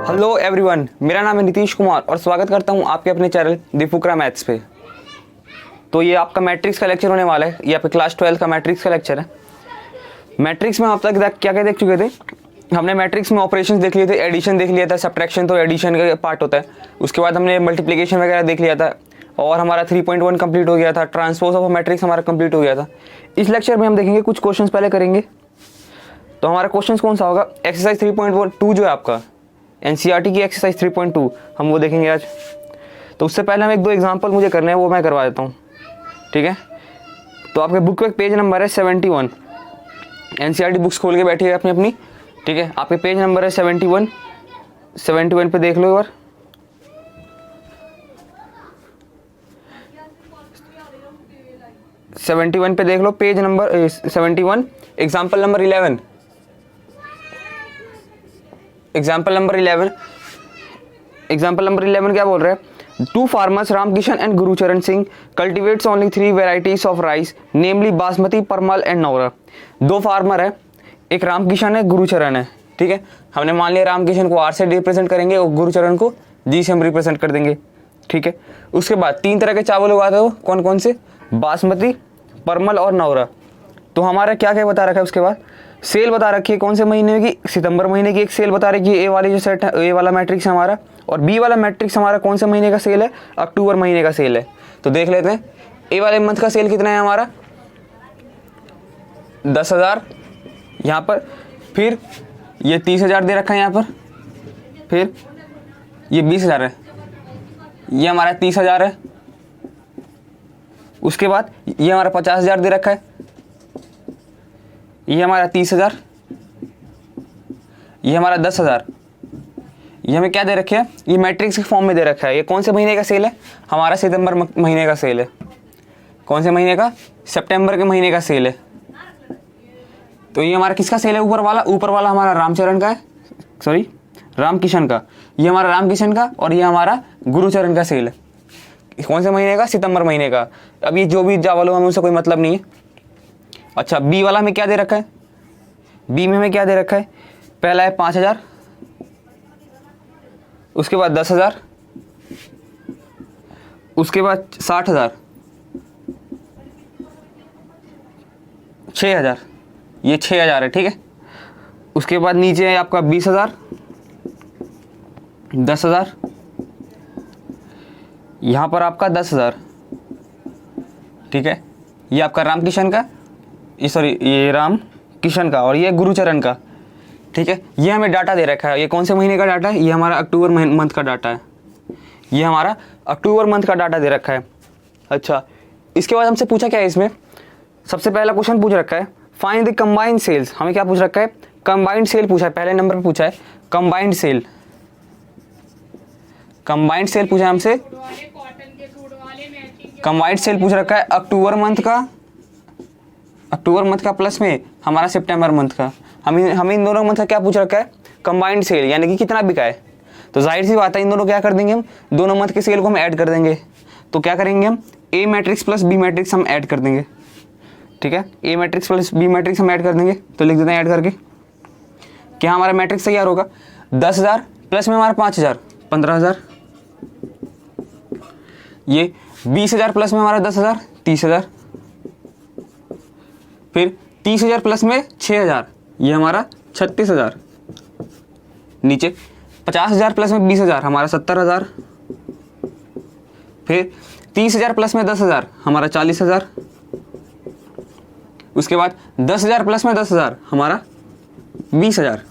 Hello everyone, मेरा नाम है नीतीश कुमार और स्वागत करता हूं आपके अपने चैनल दी फुकरा मैथ्स पे। तो ये आपका मैट्रिक्स का लेक्चर होने वाला है। ये आपके क्लास 12 का मैट्रिक्स का लेक्चर है। मैट्रिक्स में अब तक क्या क्या देख चुके थे हमने? मैट्रिक्स में ऑपरेशंस देख लिए थे, एडिशन देख लिया था, सब्ट्रैक्शन तो एडिशन का पार्ट होता है। उसके बाद हमने मल्टीप्लिकेशन वगैरह देख लिया था और हमारा 3.1 कंप्लीट हो गया था। ट्रांसपोज ऑफ मैट्रिक्स हमारा कंप्लीट हो गया था। इस लेक्चर में हम देखेंगे कुछ क्वेश्चंस पहले करेंगे। तो हमारा क्वेश्चन कौन सा होगा? एक्सरसाइज 3.2 जो है आपका एनसीईआरटी की एक्सरसाइज 3.2 हम वो देखेंगे आज। तो उससे पहले हम एक दो एग्जांपल मुझे करने हैं, वो मैं करवा देता हूँ, ठीक है। तो आपके बुक पे पेज नंबर है 71। एनसीईआरटी बुक्स खोल के बैठिए अपनी अपनी, ठीक है। आपके पेज नंबर है 71 पे देख लो एक बार। पे देख लो page number 71, example number 11। Example number 11 क्या बोल रहे हैं? 2 farmers Ramkishan and Gurucharan Singh cultivates only 3 varieties of rice namely basmati, Parmal and Naura. 2 farmer है, एक रामकिशन है, गुरुचरण है, ठीक है। हमने मान लिया रामकिशन को आर से रिप्रेजेंट करेंगे और गुरुचरण को जी से हम रिप्रेजेंट कर देंगे, ठीक है। उसके बाद 3 तरह के चावल उगाते हो, कौन कौन से? बासमती, परमल और नौरा। तो हमारा क्या क्या बता रखा है? उसके बाद सेल बता रखी है कौन से महीने की? सितंबर महीने की एक सेल बता रखी है। ए वाली जो सेट है, ए वाला मैट्रिक्स है हमारा, और बी वाला मैट्रिक्स हमारा कौन से महीने का सेल है? अक्टूबर महीने का सेल है। तो देख लेते हैं ए वाले मंथ का सेल कितना है हमारा? 10,000 यहाँ पर, फिर ये 30,000 दे रखा है यहाँ पर, फिर ये 20,000 है, ये हमारा 30,000 है। उसके बाद ये हमारा 50,000 दे रखा है, ये हमारा 30,000, ये हमारा 10,000। ये हमें क्या दे रखे है? ये मैट्रिक्स के फॉर्म में दे रखा है। ये कौन से महीने का सेल है? हमारा सितंबर महीने का सेल है। कौन से महीने का? सितंबर के महीने का सेल है। तो ये हमारा किसका सेल है? ऊपर वाला हमारा रामचरण का है, सॉरी रामकिशन का। ये हमारा रामकिशन का और ये हमारा गुरुचरण का सेल है। कौन से महीने का? सितंबर महीने का। अब ये जो भी चावल हो हमें उससे कोई मतलब नहीं है। अच्छा, बी वाला हमें क्या दे रखा है? बी में हमें क्या दे रखा है? पहला है 5,000, उसके बाद 10,000, उसके बाद 60,000, 6,000, ये 6,000 है, ठीक है। उसके बाद नीचे है आपका 20,000, 10,000, यहाँ पर आपका 10,000, ठीक है। ये आपका रामकिशन का, ये रामकिशन का और ये गुरुचरण का, ठीक है। ये हमें डाटा दे रखा है। ये कौन से महीने का डाटा है? ये हमारा अक्टूबर मंथ का डाटा है। ये हमारा अक्टूबर मंथ का डाटा दे रखा है। अच्छा, इसके बाद हमसे पूछा क्या है? इसमें सबसे पहला क्वेश्चन पूछ रखा है फाइंड द कंबाइंड सेल्स। हमें क्या पूछ रखा है? कंबाइंड सेल पूछा है, पहले नंबर पे पूछा है कंबाइंड सेल। कंबाइंड सेल पूछा है हमसे, कंबाइंड सेल पूछ रखा है अक्टूबर मंथ का प्लस में हमारा सितंबर मंथ का। हमें इन दोनों मंथ का क्या पूछ रखा है? कंबाइंड सेल, यानी कि कितना बिका है। तो जाहिर सी बात है इन दोनों क्या कर देंगे हम? दोनों मंथ के सेल को हम ऐड कर देंगे। तो क्या करेंगे हम? ए मैट्रिक्स प्लस बी मैट्रिक्स हम ऐड कर देंगे, ठीक है। ए मैट्रिक्स प्लस बी मैट्रिक्स हम ऐड कर देंगे। तो लिख देते हैं ऐड करके। क्या हमारा मैट्रिक्स तैयार होगा? 10,000 प्लस में हमारा 5,000, 15,000। ये 20,000 प्लस में हमारा 10,000, 30,000। फिर 30,000 प्लस में 6,000, ये हमारा 36,000। नीचे 50,000 प्लस में 20,000 हमारा 70,000। फिर 30,000 प्लस में 10,000 हमारा 40,000। उसके बाद 10,000 प्लस में 10,000 हमारा 20,000।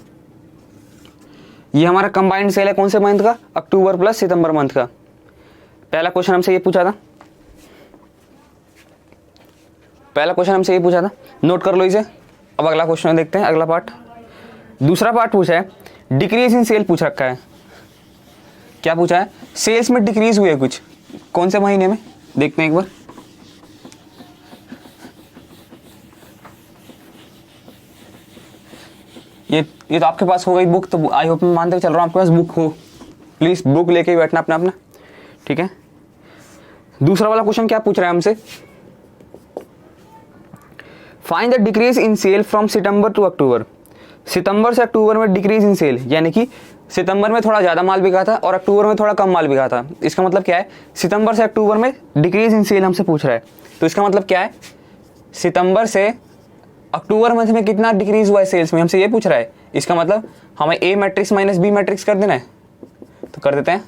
ये हमारा कंबाइंड सेल है कौन से मंथ का? अक्टूबर प्लस सितंबर मंथ का। पहला क्वेश्चन हमसे ये पूछा था, नोट कर लो इसे। अब अगला क्वेश्चन देखते हैं, अगला पार्ट। दूसरा पार्ट पूछा है डिक्रीज इन सेल पूछ रखा है। क्या पूछा है? सेल्स में डिक्रीज हुए कुछ, कौन से महीने में? देखते हैं एक बार। ये तो आपके पास हो गई बुक, तो आई होप मैं मानते चल रहा हूँ आपके पास बुक हो। प्लीज बुक लेके ही बैठना अपना, ठीक है। दूसरा वाला क्वेश्चन क्या पूछ रहा है हमसे? Find the decrease in sale from September to October. सितंबर से अक्टूबर में डिक्रीज इन सेल, यानी कि सितंबर में थोड़ा ज़्यादा माल बिका था और अक्टूबर में थोड़ा कम माल बिका था। इसका मतलब क्या है, सितंबर से अक्टूबर में डिक्रीज इन सेल हमसे पूछ रहा है। तो इसका मतलब क्या है, सितंबर से अक्टूबर मंथ में कितना डिक्रीज हुआ है सेल्स में, हमसे ये पूछ रहा है। इसका मतलब हमें ए मैट्रिक्स माइनस बी मैट्रिक्स कर देना है, तो कर देते हैं।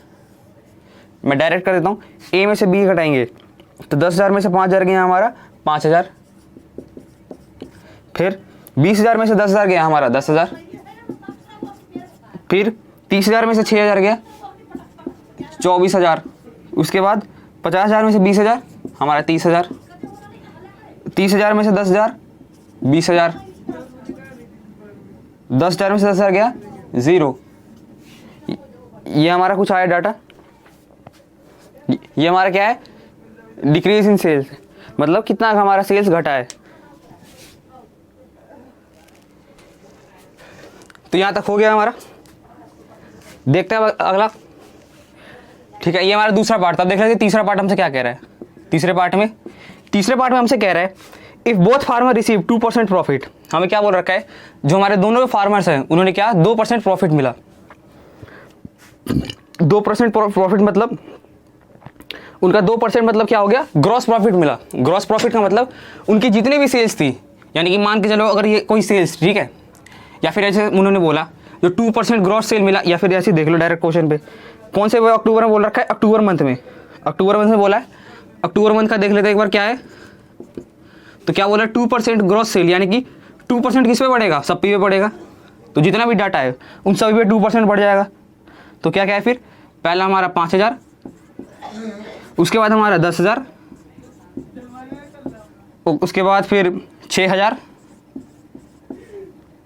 मैं डायरेक्ट कर देता हूँ, ए में से बी घटाएंगे तो 10,000 में से 5,000 गया हमारा 5,000, फिर 20,000 में से 10,000 गया हमारा 10,000, फिर 30,000 में से 6,000 गया 24,000, उसके बाद 50,000 में से 20,000 हमारा 30,000, 30,000 में से 10,000 20,000, 10,000 में से 10,000 गया 0। ये हमारा कुछ आया डाटा, ये हमारा क्या है, डिक्रीज इन सेल्स, मतलब कितना हमारा सेल्स घटा है। तो यहां तक हो गया हमारा। देखते हैं अगला। ठीक है, ये हमारा दूसरा पार्ट था। देख लेते हैं तीसरा पार्ट हमसे क्या कह रहा है। तीसरे पार्ट में हमसे कह रहा है if both farmer receive 2% profit. हमें क्या बोल रखा है, जो हमारे दोनों फार्मर्स हैं उन्होंने क्या 2% प्रॉफिट मिला। 2% प्रॉफिट मतलब उनका 2% मतलब क्या हो गया, ग्रॉस प्रॉफिट मिला। ग्रॉस प्रॉफिट का मतलब उनकी जितनी भी सेल्स थी, यानी कि मान के चलो अगर ये कोई सेल्स, ठीक है, या फिर ऐसे उन्होंने बोला जो 2% ग्रॉस सेल मिला, या फिर ऐसे देख लो डायरेक्ट क्वेश्चन पे कौन से अक्टूबर में बोल रखा है, अक्टूबर मंथ में बोला है। अक्टूबर मंथ का देख लेते हैं एक बार क्या है। तो क्या बोला, 2% ग्रॉस सेल, यानी कि 2% किस पे बढ़ेगा, सब पे बढ़ेगा। तो जितना भी डाटा है उन सभी पे 2% बढ़ जाएगा। तो क्या क्या है फिर, पहला हमारा 5,000, उसके बाद हमारा 10,000, उसके बाद फिर 6,000,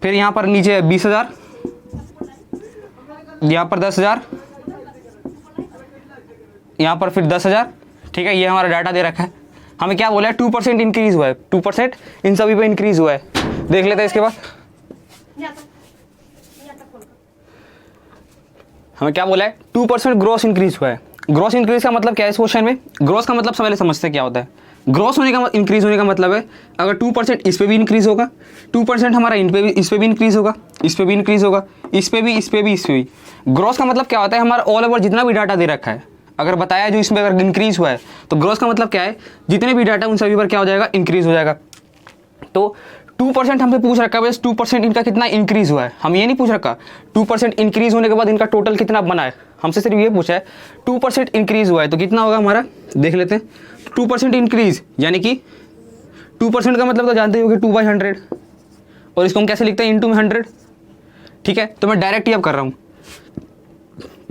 फिर यहाँ पर नीचे 20,000, यहाँ पर 10,000, यहाँ पर फिर 10,000। ठीक है, ये हमारा डाटा दे रखा है। हमें क्या बोला है, 2% इंक्रीज हुआ है, 2% इन सभी पे इंक्रीज हुआ है। देख लेते हैं इसके बाद हमें क्या बोला है, 2% ग्रॉस इंक्रीज हुआ है। ग्रॉस इंक्रीज का मतलब क्या है इस क्वेश्चन में, ग्रॉस का मतलब पहले समझते क्या होता है। ग्रॉस होने का इंक्रीज होने का मतलब है अगर 2% इस पे भी इंक्रीज होगा, 2% हमारा इस पे भी इंक्रीज होगा, इस पे भी इंक्रीज होगा, इस पे भी। ग्रॉस का मतलब क्या होता है, हमारा ऑल ओवर जितना भी डाटा दे रखा है अगर बताया जो इसमें अगर इंक्रीज हुआ है, तो ग्रॉस का मतलब क्या है, जितने भी डाटा उन सभी पर क्या हो जाएगा, इंक्रीज हो जाएगा। तो 2% हमसे पूछ रखा है, बस 2% इनका कितना इंक्रीज हुआ है, हम ये नहीं पूछ रखा 2% इंक्रीज होने के बाद इनका टोटल कितना बना है। हमसे सिर्फ ये पूछा है 2% इंक्रीज हुआ है तो कितना होगा हमारा, देख लेते हैं। 2% इंक्रीज यानी कि 2% का मतलब तो जानते हो कि 2/100, और इसको हम कैसे लिखते हैं, इंटू में 100। ठीक है, तो मैं डायरेक्ट ही अब कर रहा हूँ,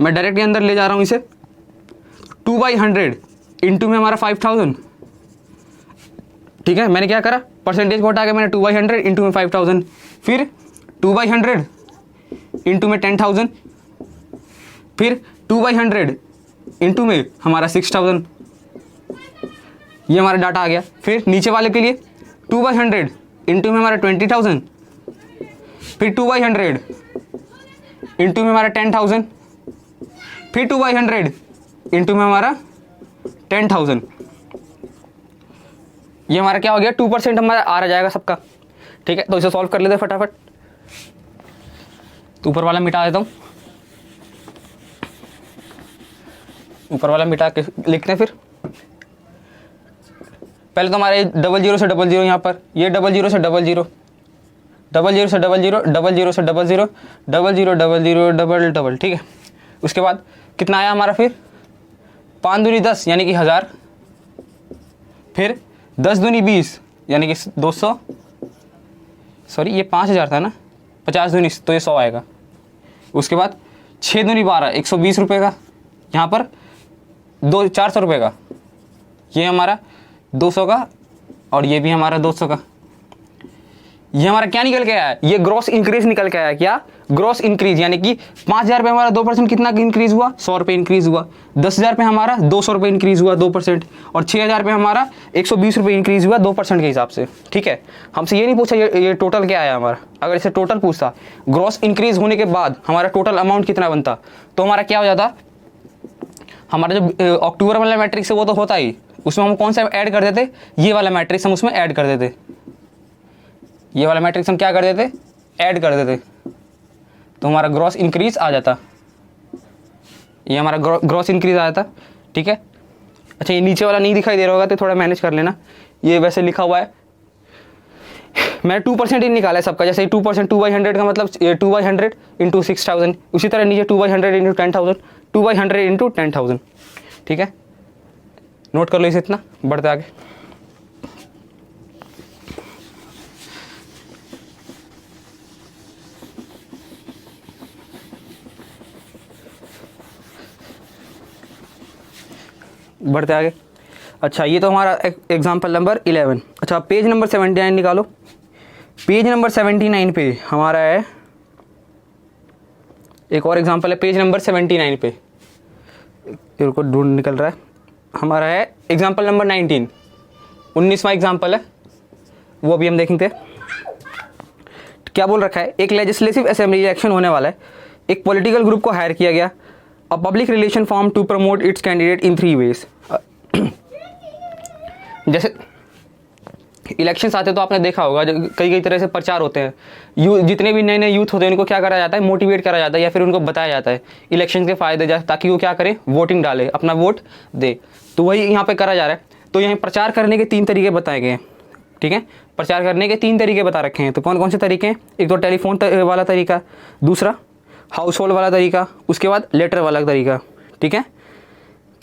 मैं डायरेक्ट अंदर ले जा रहा हूँ इसे। 2/100 इंटू में हमारा 5,000। ठीक है, मैंने क्या करा, परसेंटेज को हटा के मैंने 2/100 इंटू में 5,000, फिर 2/100 इंटू में 10,000, फिर 2/100 इंटू में हमारा 6,000। ये हमारा डाटा आ गया। फिर नीचे वाले के लिए 2/100 इंटू में हमारा 20,000, फिर 2/100 इंटू में हमारा 10,000, फिर 2/100 इंटू में हमारा 10,000। ये हमारा क्या हो गया, 2% हमारा आ रहा जाएगा सबका। ठीक है, तो इसे सॉल्व कर लेते हैं फटाफट। तो ऊपर वाला मिटा देता हूँ, ऊपर वाला मिटा के लिखते हैं। फिर पहले तो हमारे 00 से 00 यहाँ पर, ये 00 से 00, 00 से 00, 00 से 00, 00 00 डबल डबल। ठीक है, उसके बाद कितना आया हमारा, फिर 5 दूनी 10 यानी कि 1000, फिर 10 दूनी 20 यानी कि 200, सॉरी ये 5,000 था ना, 50 दूनी तो ये 100 आएगा। उसके बाद 6 दूनी 12 120 रुपये का, यहाँ पर 400 रुपये का, ये हमारा 200 का, और ये भी हमारा 200 का। ये हमारा क्या निकल के आया, ये ग्रॉस इंक्रीज निकल के आया। क्या, ग्रॉस इंक्रीज, यानी कि 5,000 पे हमारा 2% कितना इंक्रीज हुआ, 100 रुपये इंक्रीज हुआ। 10,000 पे हमारा 200 रुपये इंक्रीज हुआ 2%, और 6,000 पे हमारा 120 रुपये इंक्रीज हुआ 2% के हिसाब से। ठीक है, हमसे ये नहीं पूछा ये टोटल क्या आया हमारा। अगर इसे टोटल पूछता, ग्रॉस इंक्रीज होने के बाद हमारा टोटल अमाउंट कितना बनता, तो हमारा क्या हो जाता, हमारा जो अक्टूबर वाला मैट्रिक्स है वो तो होता ही, उसमें हम कौन सा ऐड कर देते, ये वाला मैट्रिक्स हम उसमें ऐड कर देते, ये वाला मैट्रिक्स हम क्या कर देते, ऐड कर देते, तो हमारा ग्रॉस इंक्रीज आ जाता। ये हमारा ग्रॉस इंक्रीज आया था, ठीक है। अच्छा ये नीचे वाला नहीं दिखाई दे रहा होगा तो थोड़ा मैनेज कर लेना, ये वैसे लिखा हुआ है, मैंने 2% ही निकाला है सबका। जैसे 2% 2/100 का मतलब 2/100 इंटू 6000, उसी तरह नीचे 2/100 इंटू 10,000, 2/100 इंटू 10,000, ठीक है। नोट कर लो इसे, इतना बढ़ते आगे। बढ़ते आगे। अच्छा ये तो हमारा एग्जाम्पल नंबर 11। अच्छा पेज नंबर 79 निकालो। पेज नंबर 79 पे हमारा है एक और एग्जाम्पल है, पेज नंबर 79 पे इनको ढूंढ निकल रहा है, हमारा है एग्जाम्पल नंबर 19, 19वां एग्जाम्पल है, वो अभी हम देखेंगे। क्या बोल रखा है, एक लेजिस्लेटिव असेंबली इलेक्शन होने वाला है, एक पॉलिटिकल ग्रुप को हायर किया गया, a public relation form to promote its candidate in 3 ways. जैसे इलेक्शंस आते तो आपने देखा होगा कई कई तरह से प्रचार होते हैं, जितने भी नए नए यूथ होते हैं उनको क्या करा जाता है, मोटिवेट करा जाता है या फिर उनको बताया जाता है इलेक्शन के फायदे, ताकि वो क्या करें, वोटिंग डाले, अपना वोट दे। तो वही यहाँ पे करा जा रहा है। तो यहाँ प्रचार करने के 3 तरीके बताए गए हैं, ठीक है। प्रचार करने के 3 तरीके बता रखे हैं। तो कौन कौन से तरीके हैं, एक तो टेलीफोन वाला तरीका, दूसरा हाउस होल्ड वाला तरीका, उसके बाद लेटर वाला तरीका, ठीक है।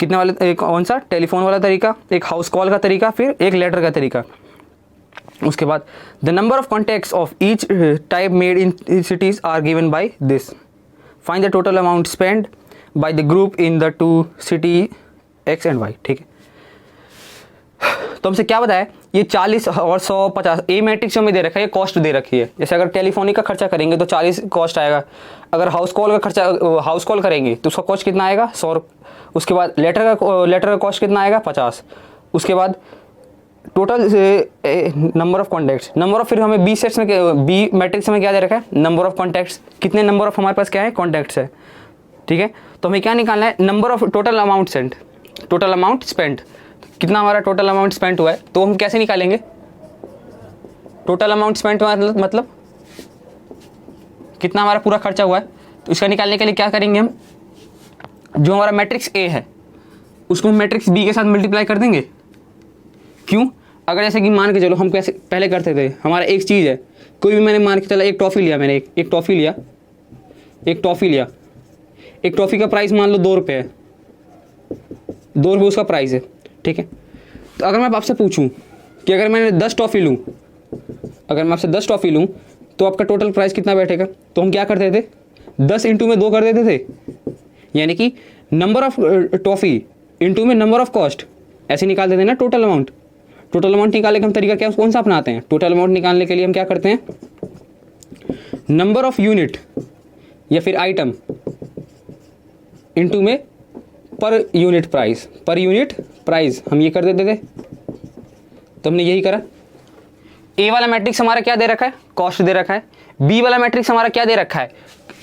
कितने वाले, कौन सा, टेलीफोन वाला तरीका, एक हाउस कॉल का तरीका, फिर एक लेटर का तरीका। उसके बाद the number of contacts of each type made in cities are given by this, find the total amount spend by the group in the 2 city X and Y, ठीक है। तो हमसे क्या बताया, ये 40 और 100 50 ए मैट्रिक्स में दे रखा है, ये कॉस्ट दे रखी है। जैसे अगर टेलीफोनिक का खर्चा करेंगे तो 40 कॉस्ट आएगा, अगर हाउस कॉल का खर्चा, हाउस कॉल करेंगे तो उसका कॉस्ट कितना आएगा, 100। उसके बाद लेटर का कॉस्ट कितना आएगा, 50। उसके बाद total number of contacts, number of, फिर हमें बी सेट्स में, बी मैट्रिक्स में क्या दे रखा है, नंबर ऑफ कॉन्टैक्ट्स, कितने नंबर ऑफ हमारे पास क्या है, कॉन्टैक्ट्स है, ठीक है। तो हमें क्या निकालना है, number of total amount sent, total amount spent, कितना हमारा टोटल अमाउंट स्पेंट हुआ है। तो हम कैसे निकालेंगे, टोटल अमाउंट स्पेंट हुआ मतलब कितना हमारा पूरा खर्चा हुआ है। तो इसका निकालने के लिए क्या करेंगे, हम जो हमारा मैट्रिक्स ए है उसको हम मैट्रिक्स बी के साथ मल्टीप्लाई कर देंगे। क्यों, अगर जैसे कि मान के चलो हम कैसे पहले करते थे, हमारा एक चीज़ है, कोई भी मैंने मान के चला, एक टॉफ़ी लिया मैंने, एक टॉफ़ी लिया, एक टॉफ़ी का प्राइस मान लो 2 रुपये है, 2 रुपये उसका प्राइस है, ठीक है। तो अगर मैं आपसे पूछूं कि अगर मैंने 10 टॉफ़ी लूँ, अगर मैं आपसे 10 टॉफ़ी लूँ तो आपका टोटल प्राइस कितना बैठेगा। तो हम क्या करते थे, 10 इंटू में 2 कर देते थे, यानी कि नंबर ऑफ टॉफ़ी इंटू में नंबर ऑफ कॉस्ट, ऐसे निकाल देते हैं ना टोटल अमाउंट। टोटल अमाउंट निकालने का हम तरीका क्या, कौन सा अपनाते हैं, टोटल अमाउंट निकालने के लिए हम क्या करते हैं, नंबर ऑफ यूनिट या फिर आइटम इंटू में per unit price, per unit price हम ये कर देते थे। तो हमने यही करा। ए वाला मैट्रिक्स हमारा क्या दे रखा है, कॉस्ट दे रखा है। बी वाला मैट्रिक्स हमारा क्या दे रखा है,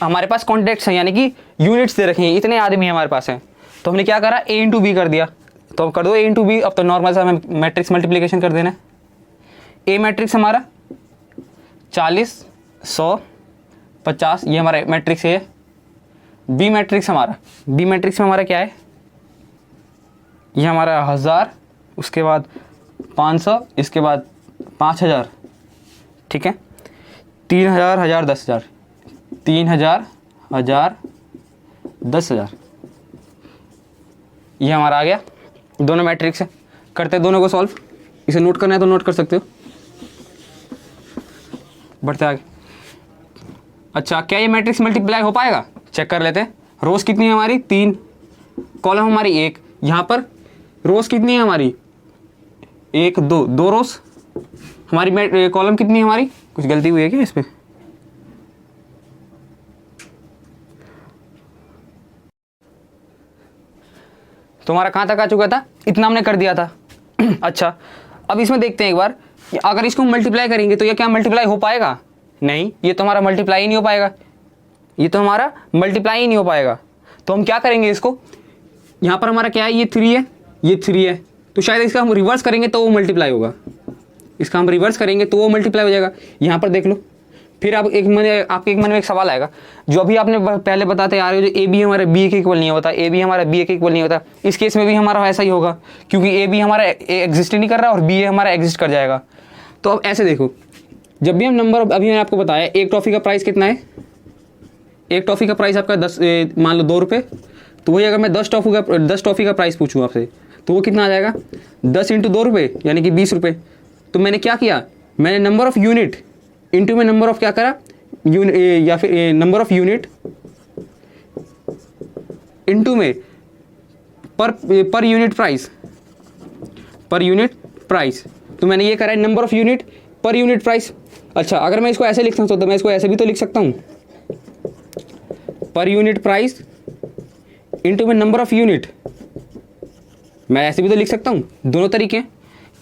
हमारे पास कॉन्टैक्ट्स हैं, यानी कि यूनिट्स दे रखे हैं, इतने आदमी हमारे पास हैं। तो हमने क्या करा, ए इंटू बी कर दिया। तो कर दो ए इंटू बी, अब तो नॉर्मल सा हमें मैट्रिक्स मल्टीप्लिकेशन कर देना है। ए मैट्रिक्स हमारा 40 100 50, ये हमारा मैट्रिक्स है। बी मैट्रिक्स में हमारा क्या है, ये हमारा 1000, उसके बाद 500, इसके बाद 5000, ठीक है। 3000 1000 10,000, 3000 1000 10,000, ये हमारा आ गया। दोनों मैट्रिक्स है, करते हैं दोनों को सॉल्व। इसे नोट करना है तो नोट कर सकते हो। बढ़ते आगे। अच्छा क्या ये मैट्रिक्स मल्टीप्लाई हो पाएगा, चेक कर लेते हैं। रोज कितनी है हमारी, 3, कॉलम हमारी 1, यहाँ पर रोज कितनी है हमारी, 1 2 2 रोज हमारी, कॉलम कितनी है हमारी, कुछ गलती हुई है क्या इसमें, तुम्हारा कहाँ तक आ चुका था, इतना हमने कर दिया था। अच्छा अब इसमें देखते हैं एक बार, अगर इसको मल्टीप्लाई करेंगे तो ये क्या मल्टीप्लाई हो पाएगा, नहीं, ये तो हमारा मल्टीप्लाई ही नहीं हो पाएगा, ये तो हमारा मल्टीप्लाई ही नहीं हो पाएगा। तो हम क्या करेंगे, इसको यहाँ पर हमारा क्या है, ये 3 है, ये 3 है, तो शायद इसका हम रिवर्स करेंगे तो वो मल्टीप्लाई होगा, इसका हम रिवर्स करेंगे तो वो मल्टीप्लाई हो जाएगा। यहाँ पर देख लो फिर आप आपके एक मन में एक सवाल आएगा, जो अभी आपने पहले बताते आ रहे हो, जो ए बी हमारे बी के इक्वल नहीं होता, ए बी हमारा बी के इक्वल नहीं होता, इस केस में भी हमारा ऐसा ही होगा, क्योंकि ए बी हमारा एग्जिस्ट नहीं कर रहा और बी ए हमारा एग्जिस्ट कर जाएगा। तो अब ऐसे देखो, जब भी हम नंबर, अभी मैंने आपको बताया एक टॉफ़ी का प्राइस कितना है, एक टॉफ़ी का प्राइस आपका 10 मान लो 2 रुपये, तो वही अगर मैं 10 टॉफ़ी का प्राइस पूछूँ आपसे, तो वो कितना आ जाएगा, 10 × 2 रुपये यानी कि 20 रुपये। तो मैंने क्या किया, मैंने नंबर ऑफ़ यूनिट इंटू में नंबर ऑफ़ क्या करा, या फिर नंबर ऑफ़ यूनिट इंटू में पर यूनिट प्राइस, तो मैंने ये करा है number of unit per unit price. अच्छा, अगर मैं इसको ऐसे लिख सकता हूँ तो मैं इसको ऐसे भी तो लिख सकता हूँ, पर यूनिट प्राइस इंटू में नंबर ऑफ़ यूनिट, मैं ऐसे भी तो लिख सकता हूँ, दोनों तरीके।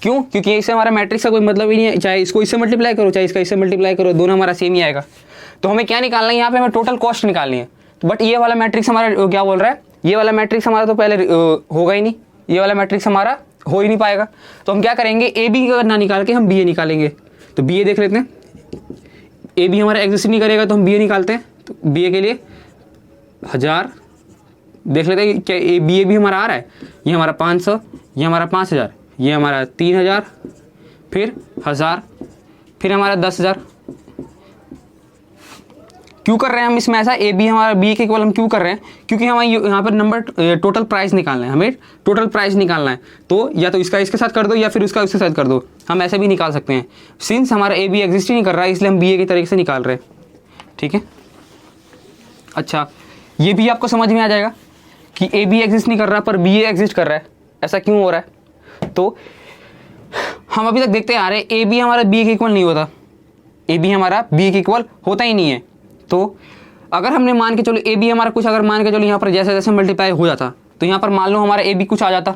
क्यों? क्योंकि इससे हमारा मैट्रिक्स का कोई मतलब ही नहीं है, चाहे इसको इससे मल्टीप्लाई करो चाहे इसका इससे मल्टीप्लाई करो, दोनों हमारा सेम ही आएगा। तो हमें क्या निकालना है, यहाँ पे हमें टोटल कॉस्ट निकालनी है। तो बट ये वाला मैट्रिक्स हमारा क्या बोल रहा है, ये वाला मैट्रिक्स हमारा तो पहले होगा ही नहीं, ये वाला मैट्रिक्स हमारा हो ही नहीं पाएगा। तो हम क्या करेंगे, ए बी का ना निकाल के हम बी ए निकालेंगे। तो बी ए देख लेते हैं, ए बी हमारा एग्जिस्ट नहीं करेगा तो हम बी ए निकालते हैं। तो बी ए के लिए 1000 देख लेते हैं, क्या ए बी ए भी हमारा आ रहा है, ये हमारा 500, ये हमारा 5000, ये हमारा 3000, फिर 1000, फिर हमारा 10,000। क्यों कर रहे हैं हम इसमें ऐसा, ए बी हमारा बी के इक्वल हम क्यों कर रहे हैं, क्योंकि हमें यहाँ पर नंबर टोटल प्राइस निकालना है, हमें टोटल प्राइस निकालना है। तो या तो इसका इसके साथ कर दो या फिर उसका उसके साथ कर दो, हम ऐसे भी निकाल सकते हैं। सिंस हमारा ए बी एग्जिस्ट ही नहीं कर रहा है इसलिए हम बी ए की तरीके से निकाल रहे हैं, ठीक है। अच्छा, ये भी आपको समझ में आ जाएगा कि ए बी एग्जिस्ट नहीं कर रहा पर बी ए एग्जिस्ट कर रहा है, ऐसा क्यों हो रहा है। तो हम अभी तक देखते आ रहे हैं ए बी हमारा बी के इक्वल नहीं होता, ए बी हमारा बी के इक्वल होता ही नहीं है। तो अगर हमने मान के चलो ए बी हमारा कुछ, अगर मान के चलो यहाँ पर जैसे जैसे मल्टीप्लाई हो जाता, तो यहाँ पर मान लो हमारा ए बी कुछ आ जाता,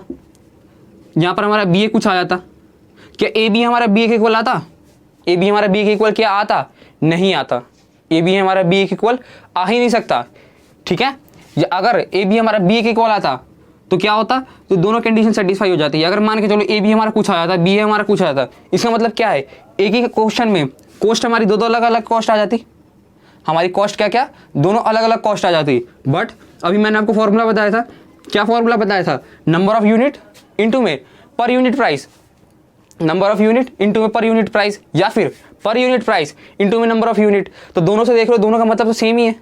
यहाँ पर हमारा बी ए कुछ आ जाता, क्या ए बी हमारा बी के इक्वल आता, ए बी हमारा बी के इक्वल क्या आता, नहीं आता। ए बी हमारा बी के इक्वल आ ही नहीं सकता, ठीक है। अगर ए बी हमारा बी के इक्वल आता तो क्या होता, तो दोनों कंडीशन सेटिस्फाई हो जाती है। अगर मान के चलो ए बी हमारा कुछ आ जाता, बी ए हमारा कुछ आ जाता, इसका मतलब क्या है, एक ही क्वेश्चन में कॉस्ट हमारी दो अलग अलग कॉस्ट आ जाती, हमारी कॉस्ट क्या क्या दोनों अलग अलग कॉस्ट आ जाती। बट अभी मैंने आपको फॉर्मूला बताया था, क्या फॉर्मूला बताया था, नंबर ऑफ यूनिट इंटू में per unit price, number of unit into में पर यूनिट प्राइस, या फिर पर यूनिट प्राइस इंटू में नंबर ऑफ यूनिट। तो दोनों से देख लो, दोनों का मतलब तो सेम ही है,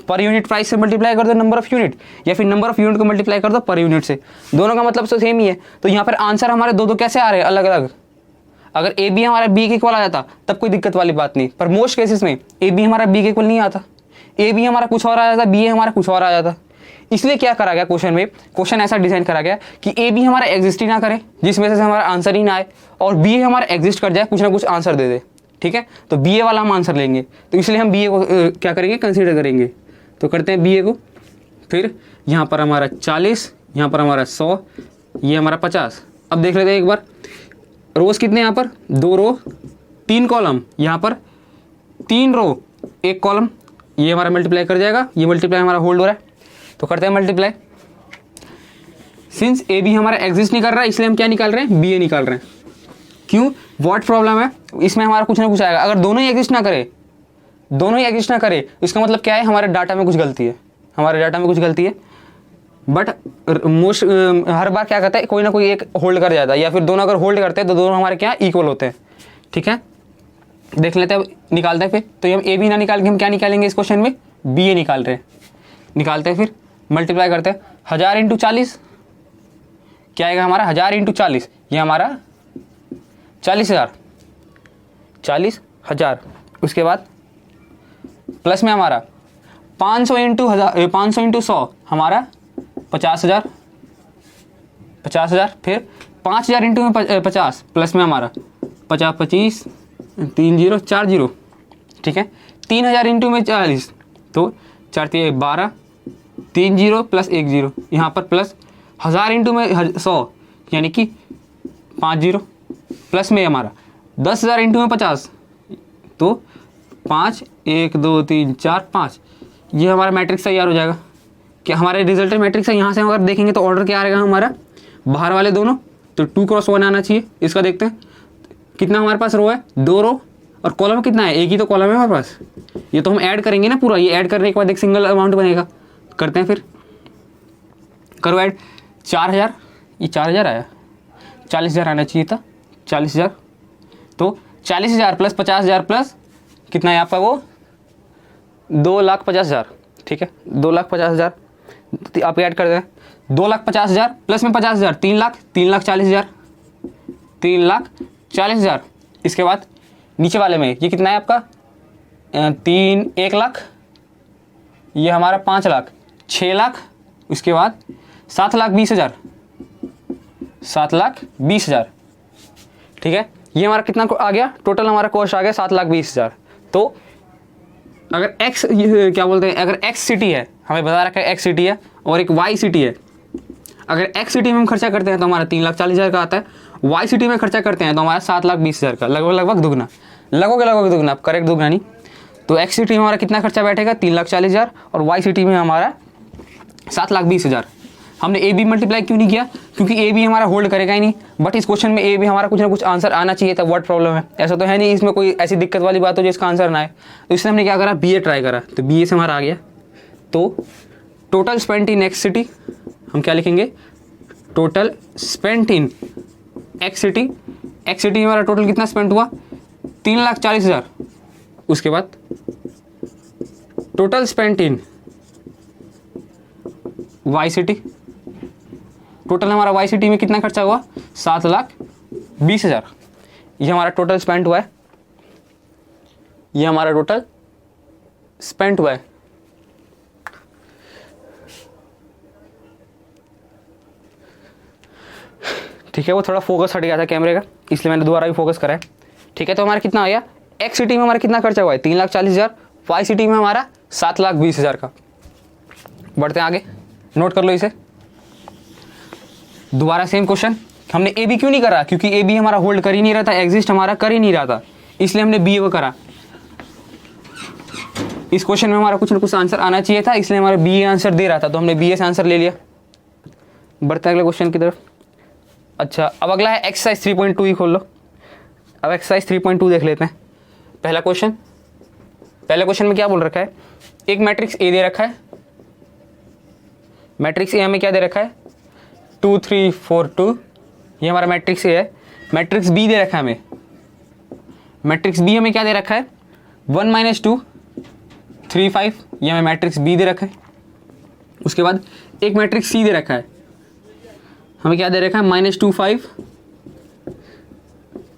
पर यूनिट प्राइस से मल्टीप्लाई कर दो नंबर ऑफ यूनिट, या फिर नंबर ऑफ यूनिट को मल्टीप्लाई कर दो पर यूनिट से, दोनों का मतलब तो सेम ही है। तो यहाँ पर आंसर हमारे दो कैसे आ रहे हैं, अलग अलग। अगर ए बी हमारा बी के इक्वल आ जाता तब कोई दिक्कत वाली बात नहीं, पर मोस्ट केसेस में ए बी हमारा बी के इक्वल नहीं आता, ए बी हमारा कुछ और आ जाता, बी ए हमारा कुछ और आ जाता। इसलिए क्या करा गया क्वेश्चन में, क्वेश्चन ऐसा डिजाइन करा गया कि ए बी हमारा एग्जिस्ट ही ना करे, जिसमें से हमारा आंसर ही ना आए, और बी ए हमारा एग्जिस्ट कर जाए, कुछ ना कुछ आंसर दे दे, ठीक है। तो बी ए वाला हम आंसर लेंगे, तो इसलिए हम बी ए को क्या करेंगे, कंसिडर करेंगे। तो करते हैं बी ए को, फिर यहाँ पर हमारा 40, यहाँ पर हमारा 100, ये हमारा 50। अब देख लेते हैं एक बार, रोज कितने, यहाँ पर 2 रो 3 कॉलम, यहाँ पर 3 रो 1 कॉलम, ये हमारा मल्टीप्लाई कर जाएगा, ये मल्टीप्लाई हमारा होल्ड हो रहा है। तो करते हैं मल्टीप्लाई। सिंस ए बी हमारा एग्जिस्ट नहीं कर रहा है इसलिए हम क्या निकाल रहे हैं, बी ए निकाल रहे हैं। क्यों, व्हाट प्रॉब्लम है, इसमें हमारा कुछ ना कुछ आएगा। अगर दोनों ही एग्जिस्ट ना करे, दोनों ही एग्जिस्ट ना करे, इसका मतलब क्या है, हमारे डाटा में कुछ गलती है, हमारे डाटा में कुछ गलती है। बट मोस्ट हर बार क्या करता है, कोई ना कोई एक होल्ड कर जाता है, या फिर दोनों अगर होल्ड करते हैं तो दोनों हमारे क्या इक्वल होते हैं, ठीक है। देख लेते हैं, निकालते हैं फिर। तो हम ए बी ना निकाल के हम क्या निकालेंगे इस क्वेश्चन में, बी ए निकाल रहे हैं। निकालते हैं, फिर मल्टीप्लाई करते हैं, 1000 × 40 क्या आएगा हमारा, 1000 × 40, ये हमारा 40,000, 40,000। उसके बाद प्लस में हमारा 500 × 100 हमारा 50,000, 50,000। फिर 5000 × 50 प्लस में हमारा 50, 25, 3 0 4 0, ठीक है। 3000 × 40 तो 4 3 12, 3 0 प्लस 1 0, यहाँ पर प्लस 1000 × 100 यानी कि 5 0, प्लस में हमारा 10,000 × 50 तो 5 1 2 3 4 5, ये हमारा मैट्रिक्स तैयार हो जाएगा। क्या हमारे रिजल्टेंट मैट्रिक्स है, यहाँ से अगर देखेंगे तो ऑर्डर क्या आएगा हमारा, बाहर वाले दोनों तो 2 × 1 आना चाहिए। इसका देखते हैं कितना हमारे पास रो है, 2 रो और कॉलम कितना है, एक ही तो कॉलम है हमारे पास। ये तो हम ऐड करेंगे ना पूरा, ये ऐड करने के बाद एक सिंगल अमाउंट बनेगा। करते हैं फिर, करो ऐड। 4000, ये 4000 आया, 40,000 आना चाहिए था, 40,000। तो 40,000 प्लस 50,000 प्लस कितना है आपका वो 2,50,000, ठीक है 2,50,000 आप ऐड कर दें। 2,50,000 प्लस में 50,000 3,40,000, 3,40,000। इसके बाद नीचे वाले में ये कितना है आपका 1 लाख, ये हमारा 5 लाख, 6 लाख, उसके बाद 7,20,000, 7,20,000, ठीक है। ये हमारा कितना आ गया, टोटल हमारा कॉस्ट आ गया 7,20,000। तो अगर एक्स क्या बोलते हैं, अगर एक्स सिटी है, हमें बता रखा है एक्स सिटी है और एक वाई सिटी है। अगर एक्स सिटी में हम खर्चा करते हैं तो हमारा 3,40,000 का आता है, वाई सिटी में खर्चा करते हैं तो हमारा 7,20,000 का, लगभग दुगना, लगभग दुगना, करेक्ट दुगना नहीं। तो एक्स सिटी में हमारा कितना खर्चा बैठेगा 3,40,000 और वाई सिटी में हमारा 7,20,000। हमने ए बी मल्टीप्लाई क्यों नहीं किया, क्योंकि ए बी हमारा होल्ड करेगा ही नहीं। बट इस क्वेश्चन में ए बी हमारा कुछ ना कुछ आंसर आना चाहिए था, व्हाट प्रॉब्लम है, ऐसा तो है नहीं इसमें कोई ऐसी दिक्कत वाली बात हो जिसका आंसर ना आए। तो इसलिए हमने क्या करा, बी ए ट्राई करा, तो बी ए से हमारा आ गया। तो total spent in X city, हम क्या लिखेंगे, total spent in X city. X city में हमारा टोटल कितना स्पेंट हुआ 3,40,000। उसके बाद total spent in Y city, total हमारा वाई सिटी में कितना खर्चा हुआ 7,20,000। ये हमारा टोटल स्पेंट हुआ है, ये हमारा टोटल स्पेंट हुआ है। ठीक है, वो थोड़ा फोकस हट गया था कैमरे का, इसलिए मैंने दोबारा भी फोकस करा है। ठीक है, तो हमारा कितना आ गया, एक्स सिटी में हमारा कितना खर्चा हुआ है 3,40,000, वाई सिटी में हमारा 7,20,000 का। बढ़ते हैं आगे, नोट कर लो इसे। दोबारा सेम क्वेश्चन, हमने ए बी क्यों नहीं करा, क्योंकि ए बी हमारा होल्ड कर ही नहीं रहा था, एग्जिस्ट हमारा कर ही नहीं रहा था, इसलिए हमने बी को करा। इस क्वेश्चन में हमारा कुछ ना कुछ आंसर आना चाहिए था, इसलिए हमारा बी आंसर दे रहा था, तो हमने बी से आंसर ले लिया। बढ़ते हैं अगले क्वेश्चन की तरफ। अच्छा, अब अगला है एक्सरसाइज 3.2 ही खोल लो। अब एक्सरसाइज 3.2 देख लेते हैं। पहला क्वेश्चन, पहले क्वेश्चन में क्या बोल रखा है, एक मैट्रिक्स ए दे रखा है, मैट्रिक्स ए हमें क्या दे रखा है 2 3 4 2, ये हमारा मैट्रिक्स ए है। मैट्रिक्स बी दे रखा है हमें, मैट्रिक्स बी हमें क्या दे रखा है 1 - 2 3 5, ये हमें मैट्रिक्स बी दे रखा है। उसके बाद एक मैट्रिक्स सी दे रखा है, हमें क्या दे रखा है -2 5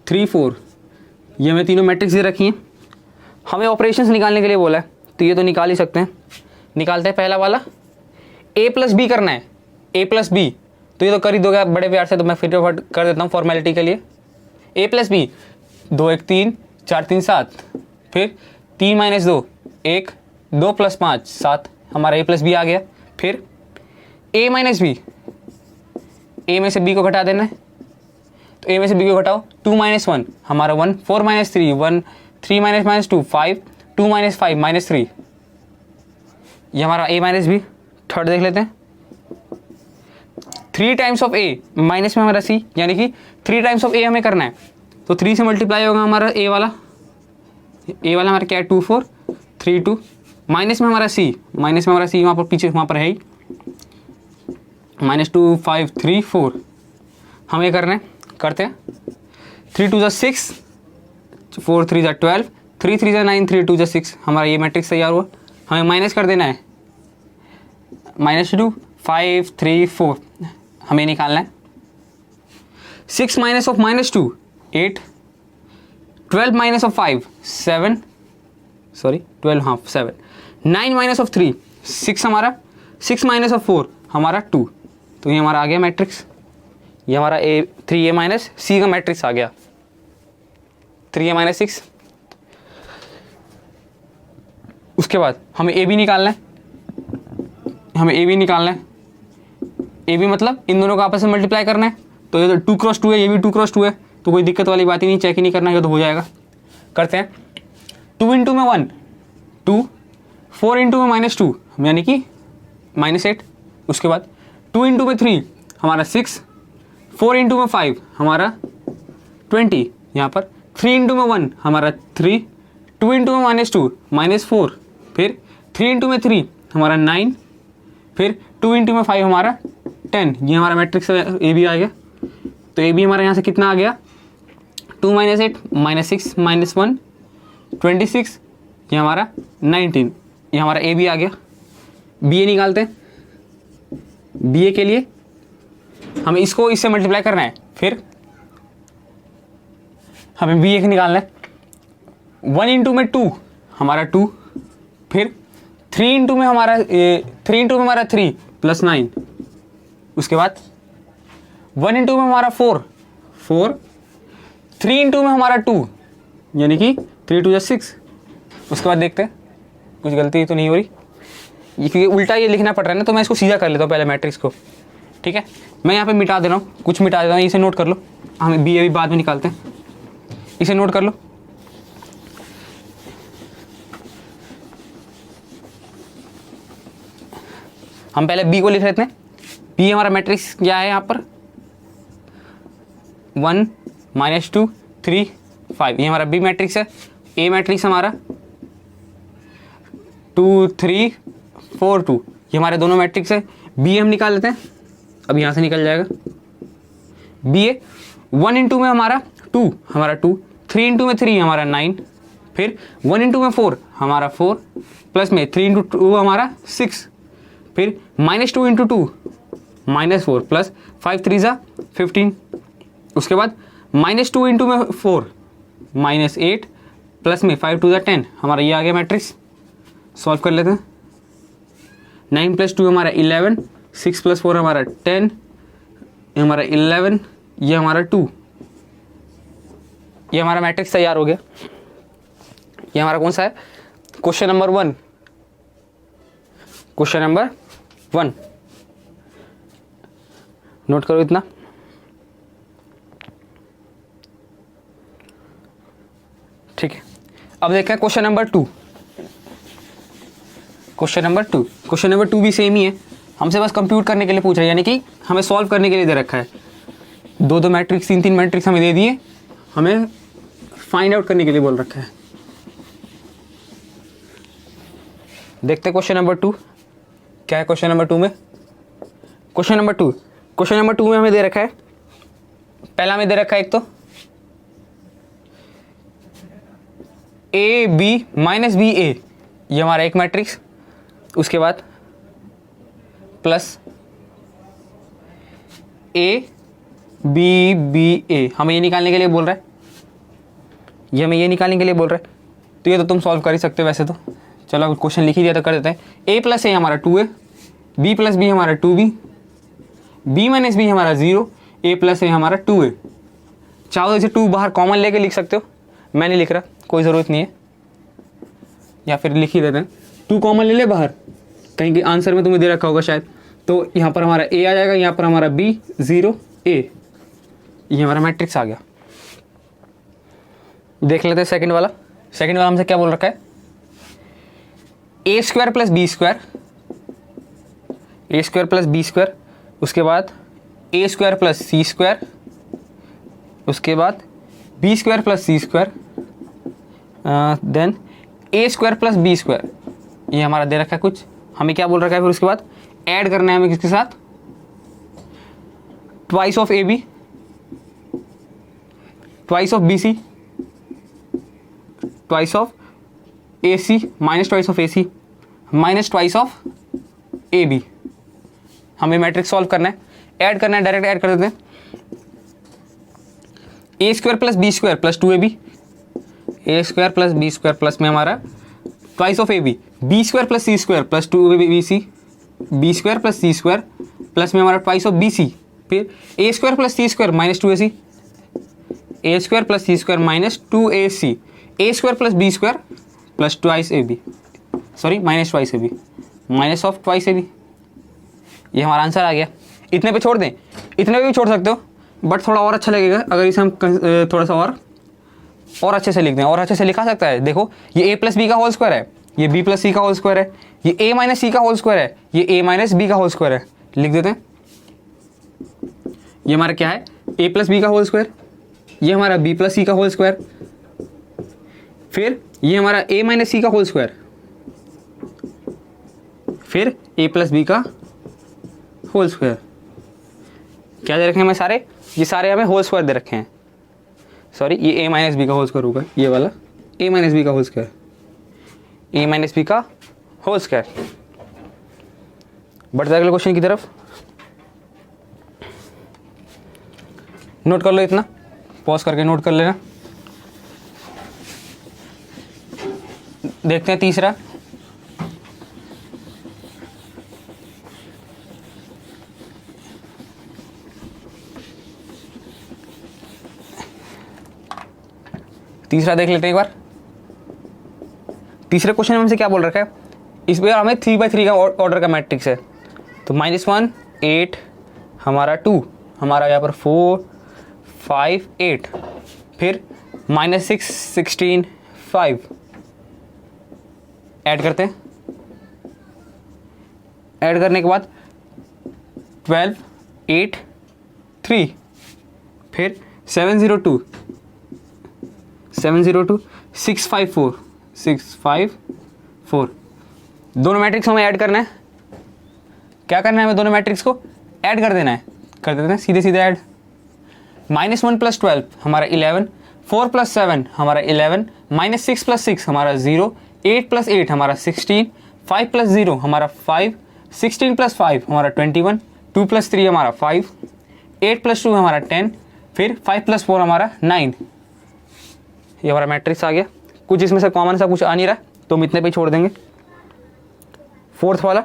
3 4, ये हमें तीनों मैट्रिक्स दे रखी हैं। हमें ऑपरेशंस निकालने के लिए बोला है, तो ये तो निकाल ही सकते हैं। निकालते हैं पहला वाला, a + b करना है, a + b, तो ये तो कर ही दोगे आप बड़े प्यार से, तो मैं फिर कर देता हूँ फॉर्मेलिटी के लिए। a + b 2 1 3 4 3 7, फिर 3 - 2 1 2 + 5 7, हमारा a + b आ गया। फिर a - b, a में से b को घटा देना है, तो a में से b को घटाओ, 2 - 1 हमारा 1, 4 - 3 1, 3 - 2 5, 2 - 5 -3, ये हमारा a - b। थर्ड देख लेते हैं, 3 टाइम्स ऑफ a माइनस में हमारा c, यानी कि 3 टाइम्स ऑफ a हमें करना है, तो 3 से मल्टीप्लाई होगा हमारा a वाला हमारा क्या है 2 4 3 2, माइनस में हमारा c, माइनस में हमारा c वहाँ पर पीछे वहाँ पर है ही, -2 5 3 4, हमें करना है, करते हैं। 3 2 6, 4 3 12, 3 3 9, 3 2 6, हमारा ये मैट्रिक्स तैयार हुआ। हमें माइनस कर देना है, -2 5 3 4, हमें निकालना है। 6 - -2 8, 12 - 5 7, सॉरी 12 हाँ 7, 9 - 3 6, हमारा 6 - 4 हमारा 2, तो ये हमारा आ गया मैट्रिक्स। ये हमारा 3a - c का मैट्रिक्स आ गया, 3a - 6। उसके बाद हमें a b निकालना है, हमें a b निकालना है। a b मतलब इन दोनों को आपस में मल्टीप्लाई करना है, तो ये तो 2 × 2 है, ये भी 2 × 2 है, तो कोई दिक्कत वाली बात ही नहीं, चेक ही नहीं करना है, तो हो जाएगा। करते हैं, 2 × में 1 2, 4 × में -2 यानी कि -8, उसके बाद 2 × में 3 हमारा 6, 4 × में 5 हमारा 20, यहाँ पर 3 इंटू में 1 हमारा 3, 2 इंटू में -2 -4, फिर 3 इंटू में 3 हमारा 9, फिर 2 इंटू में 5 हमारा 10। ये हमारा मैट्रिक्स ए बी आ गया। तो ए बी हमारा यहाँ से कितना आ गया, 2 - 8 -6 -1 26, ये हमारा 19। ये हमारा ए बी आ गया। बी ए निकालते हैं। बी ए के लिए हमें इसको इससे मल्टीप्लाई करना है, फिर हमें बी ए निकालना है। 1 इंटू में 2 हमारा 2, फिर 3 इंटू में हमारा 3 प्लस 9, उसके बाद 1 इंटू में हमारा 4, 3 इंटू में हमारा 2 यानी कि 3 2 6। उसके बाद देखते हैं कुछ गलती तो नहीं हो रही, ये क्योंकि उल्टा ये लिखना पड़ रहा है ना, तो मैं इसको सीधा कर लेता हूँ पहले मैट्रिक्स को। ठीक है, मैं यहाँ पे मिटा दे रहा हूँ, कुछ मिटा देता हूँ, इसे नोट कर लो। हमें बी ए भी बाद में निकालते हैं, इसे नोट कर लो। हम पहले बी को लिख लेते हैं। बी हमारा मैट्रिक्स क्या है यहाँ पर, 1 -2 3 5, ये हमारा बी मैट्रिक्स है। ए मैट्रिक्स हमारा 2 3 4 2, ये हमारे दोनों मैट्रिक्स है। बी हम निकाल लेते हैं, अब यहाँ से निकल जाएगा बी ए। 1 इंटू में हमारा 2 3 इंटू में 3 हमारा 9, फिर 1 इंटू में 4 हमारा 4, प्लस में 3 इंटू 2 हमारा 6, फिर -2 इंटू 2 -4, प्लस 5 3 15। उसके बाद -2 इंटू में 4 -8, प्लस में 5 2 10, हमारा ये आ गया मैट्रिक्स। सॉल्व कर लेते हैं। 9 + 2 हमारा 11, 6 + 4 हमारा 10, ये हमारा 11, ये हमारा 2। ये हमारा मैट्रिक्स तैयार हो गया। ये हमारा कौन सा है, question number 1। Question number 1 note करो इतना। ठीक है, अब देखते हैं क्वेश्चन नंबर 2। क्वेश्चन नंबर 2 भी सेम ही है, हमसे बस कंप्यूट करने के लिए पूछ रहा है, यानी कि हमें सॉल्व करने के लिए दे रखा है। 2 मैट्रिक्स 3 मैट्रिक्स हमें दे दिए, हमें फाइंड आउट करने के लिए बोल रखा है। देखते हैं क्वेश्चन नंबर 2 क्या है। क्वेश्चन नंबर 2 में क्वेश्चन नंबर 2 में हमें दे रखा है, पहला हमें दे रखा है एक तो ए बी माइनस बी ए, ये हमारा एक मैट्रिक्स। उसके बाद प्लस ए बी बी ए, हमें ये निकालने के लिए बोल रहा है, ये हमें ये निकालने के लिए बोल रहा है। तो ये तो तुम सॉल्व कर ही सकते हो वैसे तो। चलो क्वेश्चन लिख ही दिया तो कर देते हैं। ए प्लस ए हमारा 2 है, बी प्लस बी हमारा 2b, बी माइनस बी हमारा 0, ए प्लस ए हमारा 2 है। चाहो तो इसे 2 बाहर कॉमन लेके लिख सकते हो, मैं नहीं लिख रहा, कोई ज़रूरत नहीं है, या फिर लिख ही देते हैं। 2 कॉमन ले ले बाहर, कहीं के आंसर में तुम्हें दे रखा होगा शायद। तो यहाँ पर हमारा ए आ जाएगा, यहाँ पर हमारा बी 0 ए, ये हमारा मैट्रिक्स आ गया। देख लेते हैं सेकंड वाला हमसे क्या बोल रखा है, a² + b², उसके बाद a² + c², उसके बाद b² + c², then a² + b², ये हमारा दे रखा है कुछ, हमें क्या बोल रखा है। फिर उसके बाद ऐड करना है हमें किसके साथ, twice of ab, twice of bc, twice of ac, minus twice of ac, minus twice of ab। हमें मैट्रिक्स सॉल्व करना है, ऐड करना है, डायरेक्ट ऐड कर देते हैं। a² + b² + 2ab, a² + b² plus में हमारा twice of ab, b² + c² + 2abc, b² + c² plus में हमारा ट्वाइस ऑफ bc, फिर a² + c² - 2ac, a² + c² - 2ac, a² + b² + twice ab, sorry minus twice ab, minus of twice ab। ये हमारा answer आ गया। इतने पे छोड़ दें, इतने पे भी छोड़ सकते हो, बट थोड़ा और अच्छा लगेगा अगर इसे हम थोड़ा सा और अच्छे से लिख दें, और अच्छे से लिखा सकता है। देखो ये a + b का होल स्क्वायर है, ये b + c का होल स्क्वायर है, ये a - c का होल स्क्वायर है, ये a - b का होल स्क्वायर है। लिख देते हैं, ये हमारा क्या है, a + b का होल स्क्वायर, ये हमारा b + c का होल स्क्वायर, फिर ये हमारा a माइनस सी का होल स्क्वायर, फिर a प्लस बी का होल स्क्वायर। क्या दे रखे हैं हमें सारे, ये सारे हमें होल स्क्वायर दे रखे हैं, सॉरी ये a माइनस बी का होल स्क्वायर होगा, ये वाला a माइनस बी का whole square, a minus B का होल स्क्वायर। बढ़ते अगले क्वेश्चन की तरफ, नोट कर लो, इतना पॉज करके नोट कर लेना। देखते हैं तीसरा, तीसरा देख लेते हैं एक बार। तीसरे क्वेश्चन में हमसे क्या बोल रखा है, इस बार हमें 3/3 का ऑर्डर का मैट्रिक्स है, तो -1 8 हमारा 2 हमारा यहाँ पर 4 5 8, फिर -6 16 5, ऐड करते हैं। ऐड करने के बाद 12 8 3, फिर 702 654 654। दोनों मैट्रिक्स हमें ऐड करना है। क्या करना है हमें, दोनों मैट्रिक्स को ऐड कर देना है। कर देते हैं सीधे सीधे ऐड। -1 + 12 हमारा 11, 4 + 7 हमारा 11, -6 + 6 हमारा 0, 8 + 8 हमारा 16, 5 + 0 हमारा 5, 16 + 5 हमारा 21, 2 + 3 हमारा 5, 8 + 2 हमारा 10, फिर 5 + 4 हमारा 9। ये हमारा मैट्रिक्स आ गया। कुछ इसमें से कॉमन सा कुछ आ नहीं रहा, तो हम इतने पे छोड़ देंगे। फोर्थ वाला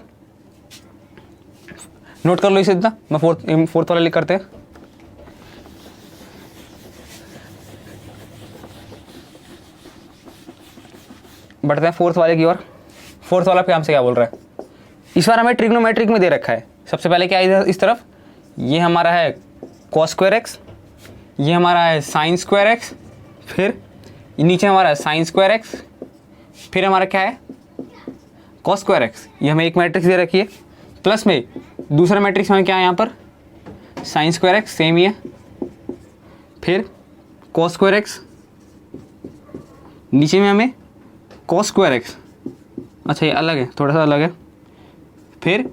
नोट कर लो इसे, इतना मैं फोर्थ वाला लिख करते हैं। बढ़ते हैं फोर्थ वाले की ओर। फोर्थ वाला पे हमसे क्या बोल रहा है, इस बार हमें ट्रिग्नोमेट्रिक में दे रखा है। सबसे पहले क्या है इस तरफ, ये हमारा है cos²x, ये हमारा है sin²x, फिर नीचे हमारा है sin²x, फिर हमारा क्या है cos²x। ये हमें एक मैट्रिक्स दे रखी है, प्लस में दूसरा मैट्रिक्स हमें क्या है यहाँ पर sin²x, सेम ही है, फिर cos²x, नीचे में हमें cos²x, अच्छा ये अलग है, थोड़ा सा अलग है, फिर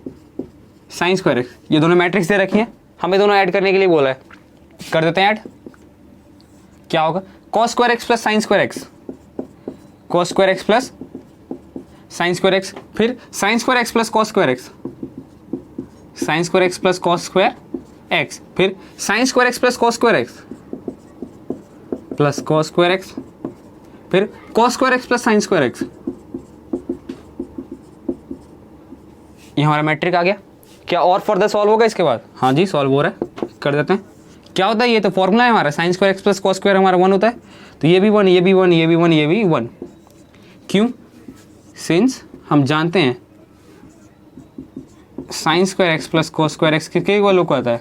sin²x। ये दोनों मैट्रिक्स दे रखी हैं, हमें दोनों ऐड करने के लिए बोला है। कर देते हैं ऐड। क्या होगा, cos² + sin²x, cos² + sin²x, फिर sin² + cos²x, sin² + cos²x, फिर sin² + cos²x प्लस cos²x, फिर cos² + sin²x। ये हमारा मैट्रिक आ गया। क्या और फर्दर सॉल्व होगा इसके बाद, हाँ जी सॉल्व हो रहा है, कर देते हैं। क्या होता है, ये तो फॉर्मूला है हमारा, sin² + cos² हमारा 1 होता है, तो ये भी 1, ये भी 1, ये भी 1, ये भी 1। क्यों, सिंस हम जानते हैं sin² + cos² किसके इक्वल होता है,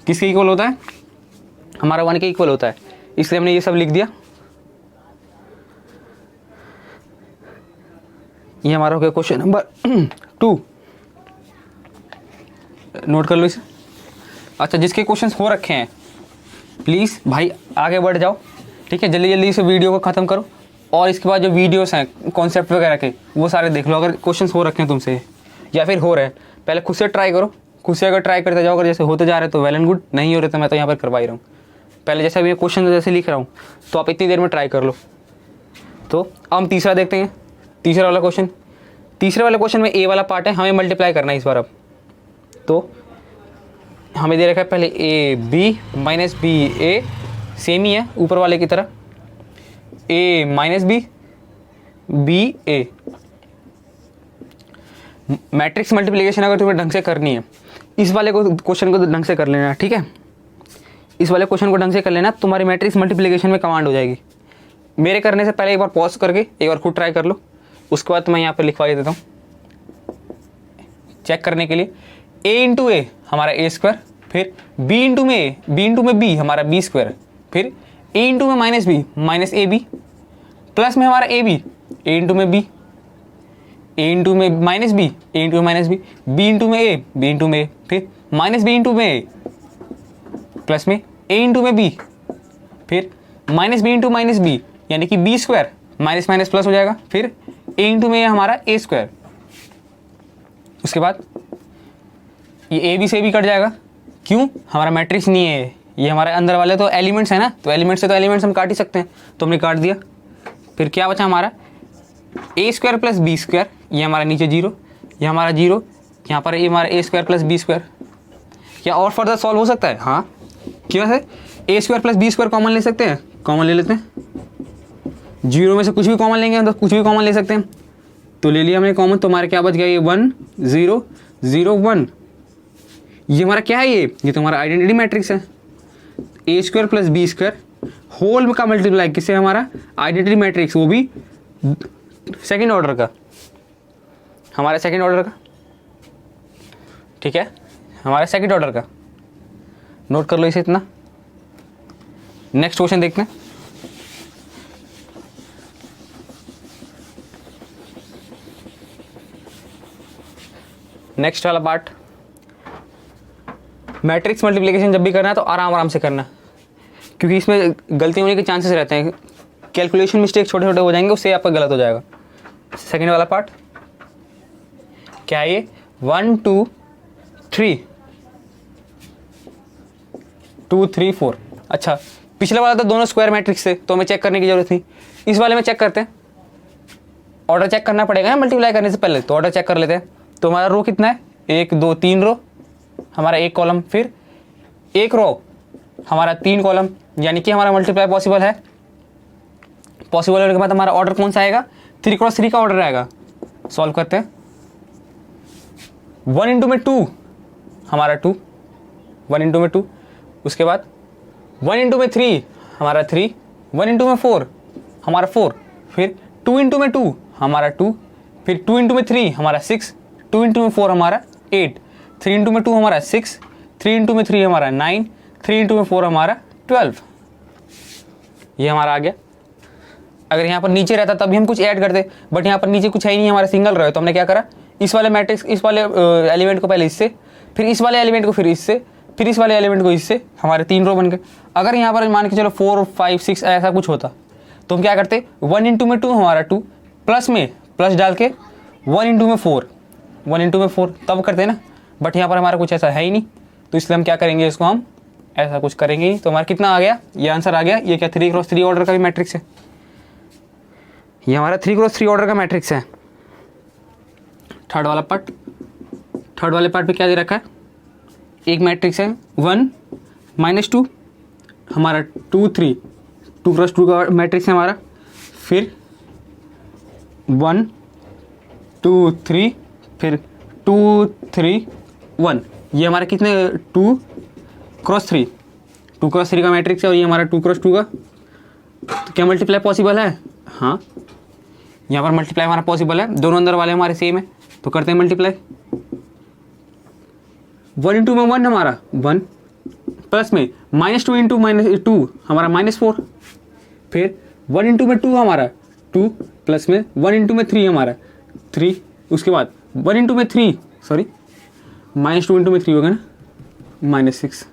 किसके इक्वल होता है, हमारा 1 के इक्वल होता है, इसलिए हमने ये सब लिख दिया। ये हमारा हो गया क्वेश्चन नंबर 2, नोट कर लो इसे। अच्छा, जिसके क्वेश्चंस हो रखे हैं प्लीज़ भाई आगे बढ़ जाओ, ठीक है, जल्दी जल्दी इस वीडियो को ख़त्म करो, और इसके बाद जो वीडियोस हैं कॉन्सेप्ट वगैरह के वो सारे देख लो। अगर क्वेश्चंस हो रखे हैं तुमसे या फिर हो रहे हैं, पहले खुद से ट्राई करो, खुद से अगर ट्राई करते जाओ, अगर जैसे होते जा रहे हैं तो वेल एंड गुड, नहीं हो रहे तो मैं तो यहाँ पर करवा ही रहा हूँ। पहले जैसे मैं क्वेश्चन जैसे लिख रहा हूँ तो आप इतनी देर में ट्राई कर लो। तो हम तीसरा देखते हैं, तीसरा वाला क्वेश्चन। तीसरे वाले क्वेश्चन में ए वाला पार्ट है, हमें मल्टीप्लाई करना है इस बार। अब तो हमें दे रखा है पहले A B minus B A, same ही है ऊपर वाले की तरह, A minus B B A. Matrix multiplication अगर तुम्हें ढंग से करनी है, इस वाले को क्वेश्चन को ढंग से कर लेना, ठीक है, इस वाले क्वेश्चन को ढंग से कर लेना, तुम्हारी मैट्रिक्स मल्टीप्लिकेशन में कमांड हो जाएगी। मेरे करने से पहले एक बार पॉज करके एक बार खुद ट्राई कर लो, उसके बाद मैं यहाँ पे लिखवा देता हूँ चेक करने के लिए। a × a हमारा a², फिर b × में b हमारा b², फिर a × में minus b minus ab, plus में हमारा ab a × में b, a × में माइनस b a × में माइनस b, b × में a b × में a, फिर माइनस b × में a, प्लस में a × में b, फिर माइनस b × माइनस b यानी कि b² माइनस माइनस प्लस हो जाएगा, फिर ए इंटू में हमारा ए स्क्वायर, उसके बाद ये ए बी से भी कट जाएगा, क्यों, हमारा मैट्रिक्स नहीं है ये, हमारे अंदर वाले तो एलिमेंट्स है ना, तो एलिमेंट्स से तो एलिमेंट्स हम काट ही सकते हैं, तो हमने काट दिया। फिर क्या बचा हमारा, ए स्क्वायर प्लस बी स्क्वायर, ये हमारा नीचे जीरो, ये हमारा जीरो, यहाँ पर ये हमारा ए स्क्वायर प्लस बी स्क्वायर। क्या और फर्दर सॉल्व हो सकता है? हाँ, क्यों है, A square plus B square common ले सकते हैं, कॉमन ले लेते हैं, जीरो में से कुछ भी कॉमन लेंगे तो कुछ भी कॉमन ले सकते हैं, तो ले लिया हमने कॉमन, तो हमारे क्या बच गया, ये 1 0 0 1, ये हमारा क्या है, ये तो हमारा आइडेंटिटी मैट्रिक्स है। A square plus B square whole का मल्टीप्लाई किससे, हमारा आइडेंटिटी मैट्रिक्स, वो भी सेकंड ऑर्डर का, हमारा सेकंड ऑर्डर का, ठीक है, हमारा सेकंड ऑर्डर का, नोट कर लो इसे इतना। नेक्स्ट क्वेश्चन देखते हैं। नेक्स्ट वाला पार्ट, मैट्रिक्स मल्टीप्लिकेशन जब भी करना है तो आराम आराम से करना, क्योंकि इसमें गलती होने के चांसेस रहते हैं, कैलकुलेशन मिस्टेक छोटे छोटे हो जाएंगे, उससे आपका गलत हो जाएगा। सेकंड वाला पार्ट क्या है, ये 1 2 3 2 3 4। अच्छा, पिछला वाला तो दोनों स्क्वायर मैट्रिक्स थे, तो हमें चेक करने की जरूरत थी, इस वाले में चेक करते हैं, ऑर्डर चेक करना पड़ेगा ना मल्टीप्लाई करने से पहले, तो ऑर्डर चेक कर लेते हैं। तो हमारा रो कितना है, 1 2 3 रो, हमारा एक कॉलम, फिर एक रो, हमारा 3 कॉलम, यानी कि हमारा मल्टीप्लाई पॉसिबल है। पॉसिबल होने के बाद हमारा ऑर्डर कौन सा आएगा, 3 क्रॉस 3 का ऑर्डर आएगा। सॉल्व करते हैं, 1 इंटू में 2 हमारा 2, 1 इंटू में 2, उसके बाद 1 इंटू में 3 हमारा 3, 1 इंटू में 4 हमारा 4, फिर 2 इंटू में 2 हमारा 2, फिर 2 इंटू में 3 हमारा 6, 2 इंटू में 4 हमारा 8, 3 इंटू में 2 हमारा 6, 3 इंटू में 3 हमारा 9, 3 इंटू में 4 हमारा 12, ये हमारा आ गया। अगर यहाँ पर नीचे रहता तब भी हम कुछ ऐड करते, बट यहाँ पर नीचे कुछ है ही नहीं, हमारा सिंगल रहे, तो हमने क्या करा, इस वाले मैट्रिक्स, इस वाले एलिमेंट को पहले इससे, फिर इस वाले एलिमेंट को फिर इससे, फिर इस वाले एलिमेंट को इससे, हमारे 3 रो बन गए। अगर यहाँ पर मान के चलो 4 5 6 ऐसा कुछ होता, तो हम क्या करते, 1 इंटू में 2 हमारा 2, प्लस में प्लस डाल के 1 इंटू में 4, 1 इंटू में 4 तब करते ना, बट यहाँ पर हमारा कुछ ऐसा है ही नहीं, तो इसलिए हम क्या करेंगे, इसको हम ऐसा कुछ करेंगे ही। तो हमारा कितना आ गया, ये आंसर आ गया। ये क्या 3 क्रॉस 3 ऑर्डर का भी मैट्रिक्स है, ये हमारा 3 क्रॉस 3 ऑर्डर का मैट्रिक्स है। थर्ड वाला पार्ट, थर्ड वाले पार्ट पे क्या दे रखा है, एक मैट्रिक्स है 1 -2 हमारा 2 3, 2 क्रॉस 2 का मैट्रिक्स है हमारा, फिर 1 2 3, फिर 2 3 1, ये हमारा कितने 2 क्रॉस 3, 2 क्रॉस 3 का मैट्रिक्स है, और ये हमारा 2 क्रॉस 2 का। तो क्या मल्टीप्लाई पॉसिबल है, हाँ, यहाँ पर मल्टीप्लाई हमारा पॉसिबल है, दोनों अंदर वाले हमारे सेम है, तो करते हैं मल्टीप्लाई। 1 इंटू में 1 हमारा 1, प्लस में -2 इंटू -2 हमारा -4, फिर 1 इंटू में 2 हमारा 2, प्लस में 1 इंटू में 3 हमारा 3, उसके बाद 1 इंटू में 3 सॉरी -2 इंटू में 3 होगा ना -6,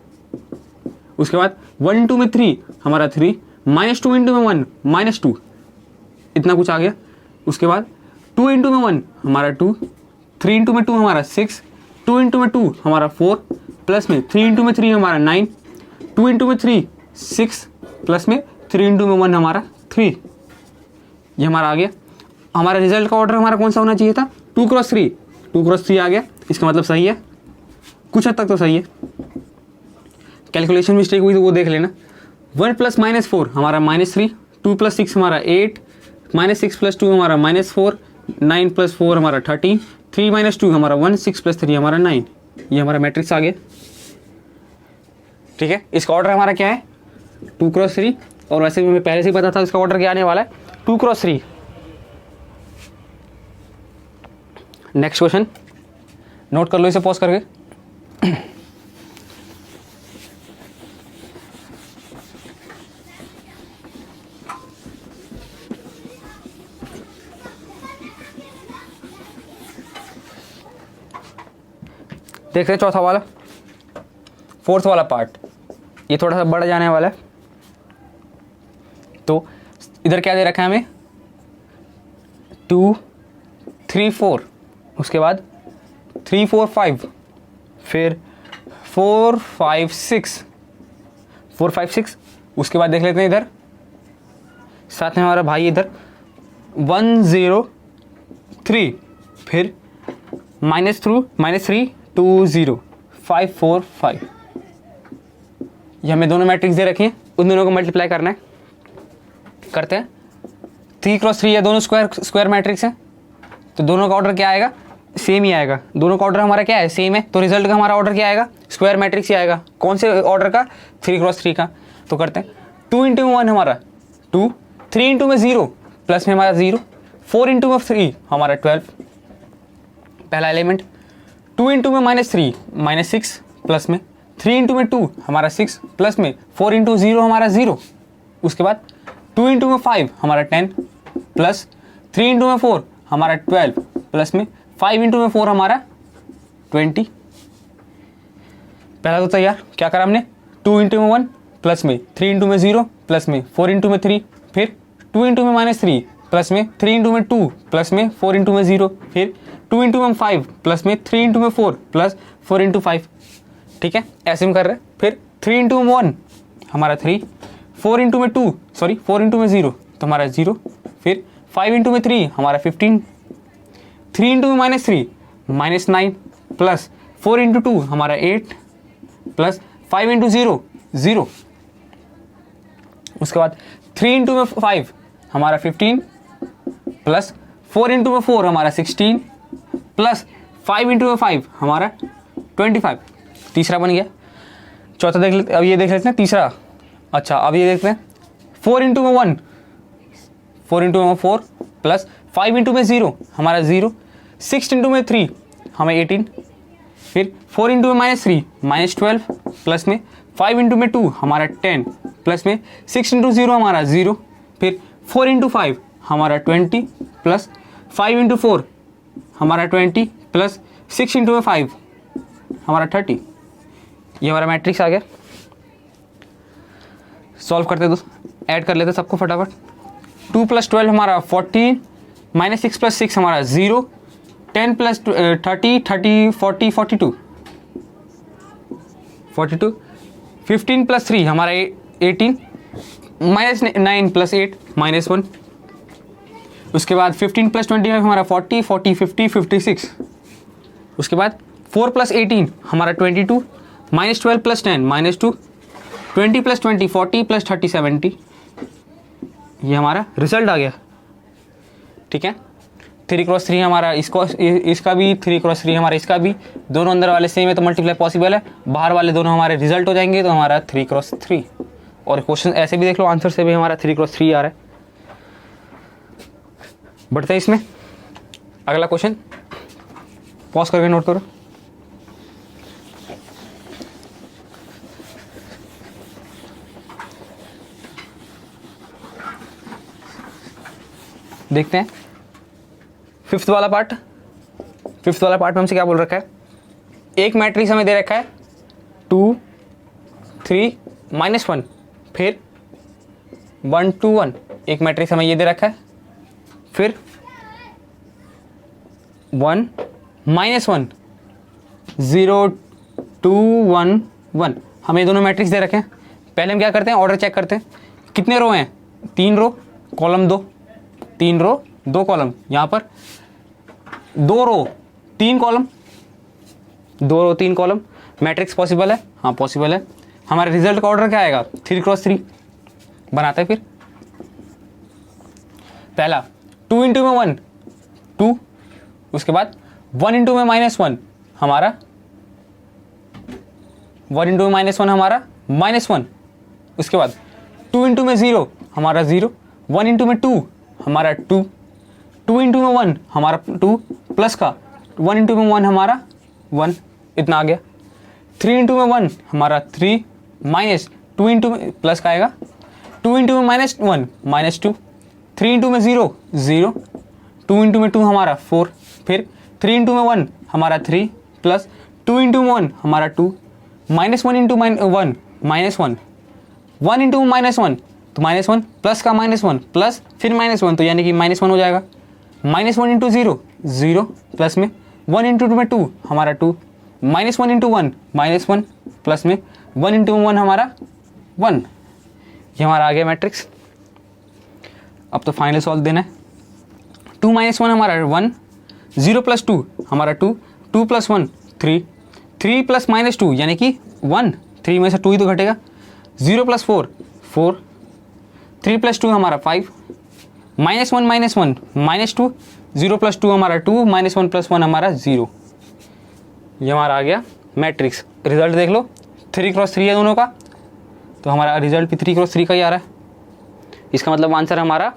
उसके बाद 1 इंटू में 3 हमारा 3, -2 इंटू में 1 -2, इतना कुछ आ गया। उसके बाद 2 इंटू में 1 हमारा 2, 3 इंटू में 2 हमारा 6, 2 इंटू में 2 हमारा 4, प्लस में 3 इंटू में 3 हमारा 9, 2 इंटू में 3 6, प्लस में 3 इंटू में 1 हमारा 3, ये हमारा आ गया। हमारा रिजल्ट का ऑर्डर हमारा कौन सा होना चाहिए था, 2 क्रॉस 3, 2 क्रॉस 3 आ गया, इसका मतलब सही है, कुछ हद तक तो सही है। कैलकुलेशन मिस्टेक हुई तो वो देख लेना। 1 प्लस -4 हमारा -3, 2 प्लस 6 हमारा 8, -6 प्लस 2 हमारा -4, 9 प्लस 4 हमारा 13, 3 - 2 हमारा 1, 6 प्लस 3 हमारा 9, ये हमारा मैट्रिक्स आ गया। ठीक है, इसका ऑर्डर हमारा क्या है, 2 क्रॉस 3, और वैसे भी हमें पहले से ही पता था इसका ऑर्डर क्या आने वाला है, 2 क्रॉस 3। नेक्स्ट क्वेश्चन नोट कर लो इसे पॉज करके। देख रहे चौथा वाला, फोर्थ वाला पार्ट, ये थोड़ा सा बढ़ जाने वाला है। तो इधर क्या दे रखा है हमें, 2 3 4, उसके बाद 3 4 5, फिर 4 5 6, 4 5 6, उसके बाद देख लेते हैं इधर साथ में हमारा भाई इधर 1 0 3, फिर -3 2 0 5 4 5। ये हमें दोनों मैट्रिक्स दे रखी हैं, उन दोनों को मल्टीप्लाई करना है, करते हैं। 3 क्रॉस 3 है, दोनों स्क्वायर मैट्रिक्स हैं, तो दोनों का ऑर्डर क्या आएगा, सेम ही आएगा। दोनों का ऑर्डर हमारा क्या है, सेम है, तो रिजल्ट का हमारा ऑर्डर क्या आएगा, स्क्वायर मैट्रिक्स ही आएगा। कौन से ऑर्डर का, 3 क्रॉस 3 का। तो करते हैं 2 इंटू 1 हमारा 2, 3 इंटू में 0 प्लस में हमारा 0, 4 इंटू में 3 हमारा 12, पहला एलिमेंट। 2 इंटू में -3 -6 प्लस में, 3 इंटू में 2 हमारा 6 प्लस में, 4 इंटू 0 हमारा 0, उसके बाद 2 इंटू में 5 हमारा 10 प्लस 3 इंटू में 4 हमारा 12 प्लस में 5 इंटू में 4 हमारा 20। पहला तो तैयार, क्या करा हमने, 2 इंटू में 1 प्लस में 3 इंटू में 0 प्लस में 4 इंटू में 3, फिर 2 इंटू में -3 प्लस में 3 इंटू में 2 प्लस में 4 इंटू में 0, फिर 2 इंटू में 5 प्लस में 3 इंटू में 4 प्लस 4 इंटू 5। ठीक है, ऐसे हम कर रहे हैं। फिर 3 इंटू में 1 हमारा 3, 4 इंटू में 2 सॉरी 4 इंटू में 0 तो हमारा 0, फिर 5 इंटू में 3 हमारा 15, 3 इंटू में -3 -9 प्लस 4 इंटू 2 हमारा 8 प्लस 5 इंटू 0 0, उसके बाद 3 इंटू में 5 हमारा 15 प्लस 4 इंटू में 4 हमारा 16 प्लस 5 इंटू में 5 हमारा 25। तीसरा बन गया। चौथा देख लेते, अब ये देख लेते हैं तीसरा। अच्छा अब ये देखते हैं 4 इंटू में 1, 4 इंटू में 4 प्लस 5 इंटू में 0 हमारा 0, 6 इंटू में 3 हमें 18, फिर 4 इंटू में -3 -12 प्लस में 5 इंटू में 2 हमारा 10 प्लस में 6 इंटू 0 हमारा 0, फिर 4 इंटू 5 हमारा 20 प्लस 5 इंटू 4 हमारा 20 प्लस 6 इंटू में 5 हमारा 30। ये हमारा मैट्रिक्स आ गया। सॉल्व करते दोस्त, ऐड कर लेते सबको फटाफट। 2 + 12 हमारा 14, -6 + 6 हमारा 0, 10 + 30 30 40 42 42, 15 + 3 हमारा 18, -9 + 8 -1, उसके बाद 15 + 25 हमारा 40 40 50 56, उसके बाद 4 + 18 हमारा 22, -12 + 10 -2, 20 + 20 40 + 30 70। ये हमारा रिजल्ट आ गया। ठीक है, 3 क्रॉस 3 हमारा इसका भी, 3 क्रॉस 3 हमारा इसका भी, दोनों अंदर वाले सेम है तो मल्टीप्लाई पॉसिबल है, बाहर वाले दोनों हमारे रिजल्ट हो जाएंगे, तो हमारा 3 क्रॉस 3। और क्वेश्चन ऐसे भी देख लो, आंसर से भी हमारा 3 क्रॉस 3 आ रहा है। बढ़ते हैं इसमें, अगला क्वेश्चन पॉज करके नोट करो। देखते हैं फिफ्थ वाला पार्ट। फिफ्थ वाला पार्ट में हमसे क्या बोल रखा है, एक मैट्रिक्स हमें दे रखा है 2 3 -1, फिर 1 2 1, एक मैट्रिक्स हमें ये दे रखा है, फिर 1 -1 0 2 1 1, हमें दोनों मैट्रिक्स दे रखे हैं। पहले हम क्या करते हैं, ऑर्डर चेक करते हैं। कितने रो हैं, 3 रो कॉलम 2, 3 रो 2 कॉलम, यहाँ पर 2 रो 3 कॉलम, 2 रो 3 कॉलम। मैट्रिक्स पॉसिबल है, हाँ पॉसिबल है। हमारे रिजल्ट का ऑर्डर क्या आएगा, 3 क्रॉस 3 बनाते हैं। फिर पहला 2 इंटू में 1 2, उसके बाद 1 इंटू में -1 हमारा 1 इंटू में -1 हमारा -1, उसके बाद 2 इंटू में 0 हमारा 0, 1 इंटू में 2 हमारा 2, 2 इंटू में 1 हमारा 2 प्लस का 1 इंटू में 1 हमारा 1, इतना आ गया। 3 इंटू में 1 हमारा 3 माइनस 2 इंटू में प्लस का आएगा, 2 इंटू में -1 -2, 3 इंटू में 0 0, 2 इंटू में 2 हमारा 4, फिर 3 इंटू में 1 हमारा 3 प्लस 2 इंटू में 1 हमारा 2, -1 इंटू 1 -1, 1 इंटू -1 तो -1 प्लस का -1 प्लस फिर -1, तो यानी कि -1 हो जाएगा। -1 इंटू 0 0 प्लस में 1 इंटू 2 में 2 हमारा 2 -1 इंटू 1 -1 प्लस में 1 इंटू 1 हमारा 1। ये हमारा आ गया मैट्रिक्स। अब तो फाइनल सॉल्व देना है। 2 - 1 हमारा 1 0 प्लस 2 हमारा 2 2 प्लस 1 3 3 प्लस -2 यानी कि 1 3 में से 2 ही तो घटेगा 0 प्लस 4 4 3 प्लस 2 हमारा 5 -1 -2 0 प्लस 2 हमारा 2 -1 प्लस 1 हमारा 0। ये हमारा आ गया मैट्रिक्स। रिजल्ट देख लो 3 क्रॉस 3 है दोनों का, तो हमारा रिजल्ट भी 3 क्रॉस 3 का ही आ रहा है। इसका मतलब आंसर हमारा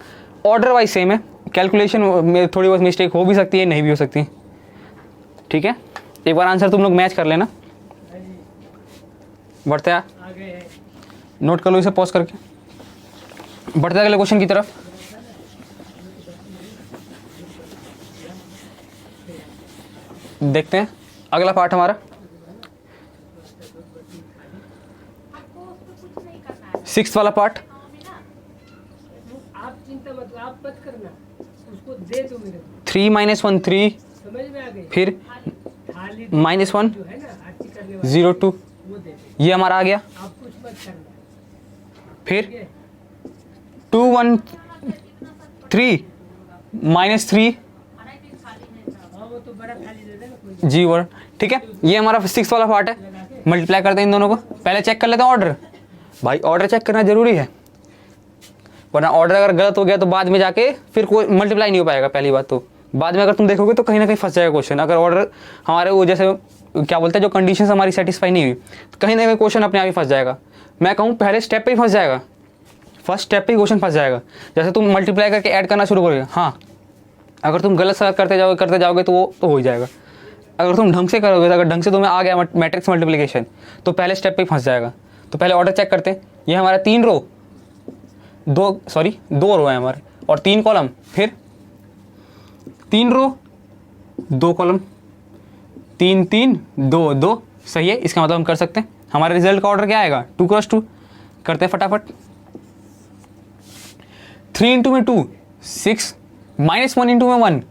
ऑर्डर वाइज सेम है। कैलकुलेशन में थोड़ी बहुत मिस्टेक हो भी सकती है, नहीं भी हो सकती। ठीक है, एक बार आंसर तुम लोग मैच कर लेना। बढ़ते हैं, नोट कर लो इसे पॉज करके। बढ़ते हैं अगले क्वेश्चन की तरफ। देखते हैं अगला पार्ट हमारा 6th वाला पार्ट। आप चिंता मत, आप मत करना, उसको दे दो मेरे को। 3 - 1 3 समझ में आ गई। फिर थाली -1 जो है ना आरती करने वाली 0 2 वो दे दो, ये हमारा आ गया। आप कुछ मत करना। फिर ठीक है, 2 1 3 -3 हाँ वो तो बड़ा थाली दे देना कोई जी वर्ड। ठीक है, ये हमारा 6th वाला पार्ट है। मल्टीप्लाई करते हैं इन दोनों को। पहले चेक कर लेते हैं ऑर्डर। भाई ऑर्डर चेक करना जरूरी है, वरना ऑर्डर अगर गलत हो गया तो बाद में जाके फिर कोई मल्टीप्लाई नहीं हो पाएगा। पहली बात तो बाद में अगर तुम देखोगे तो कहीं ना कहीं फंस जाएगा क्वेश्चन। अगर ऑर्डर हमारे वो जैसे क्या बोलते हैं जो कंडीशंस हमारी सेटिस्फाई नहीं हुई तो कहीं ना कहीं क्वेश्चन अपने आप ही फंस जाएगा। मैं कहूँ पहले स्टेप पे ही फंस जाएगा, फर्स्ट स्टेप पे ही क्वेश्चन फंस जाएगा। जैसे तुम मल्टीप्लाई करके ऐड करना शुरू करोगे, हाँ अगर तुम गलत सा करते जाओगे तो वो तो हो ही जाएगा। अगर तुम ढंग से करोगे, अगर ढंग से तुम्हें आ गया मैट्रिक्स मल्टीप्लिकेशन तो पहले स्टेप पे ही फंस जाएगा। तो पहले ऑर्डर चेक करते हैं। ये हमारा 3 रो 2 रो है हमारे और 3 कॉलम, फिर 3 रो 2 कॉलम 3 3 2 2 सही है। इसका मतलब हम कर सकते हैं। हमारे रिजल्ट का ऑर्डर क्या आएगा 2 क्रॉस 2। करते हैं फटाफट। 3 इंटू में 2 6 -1 इंटू में 1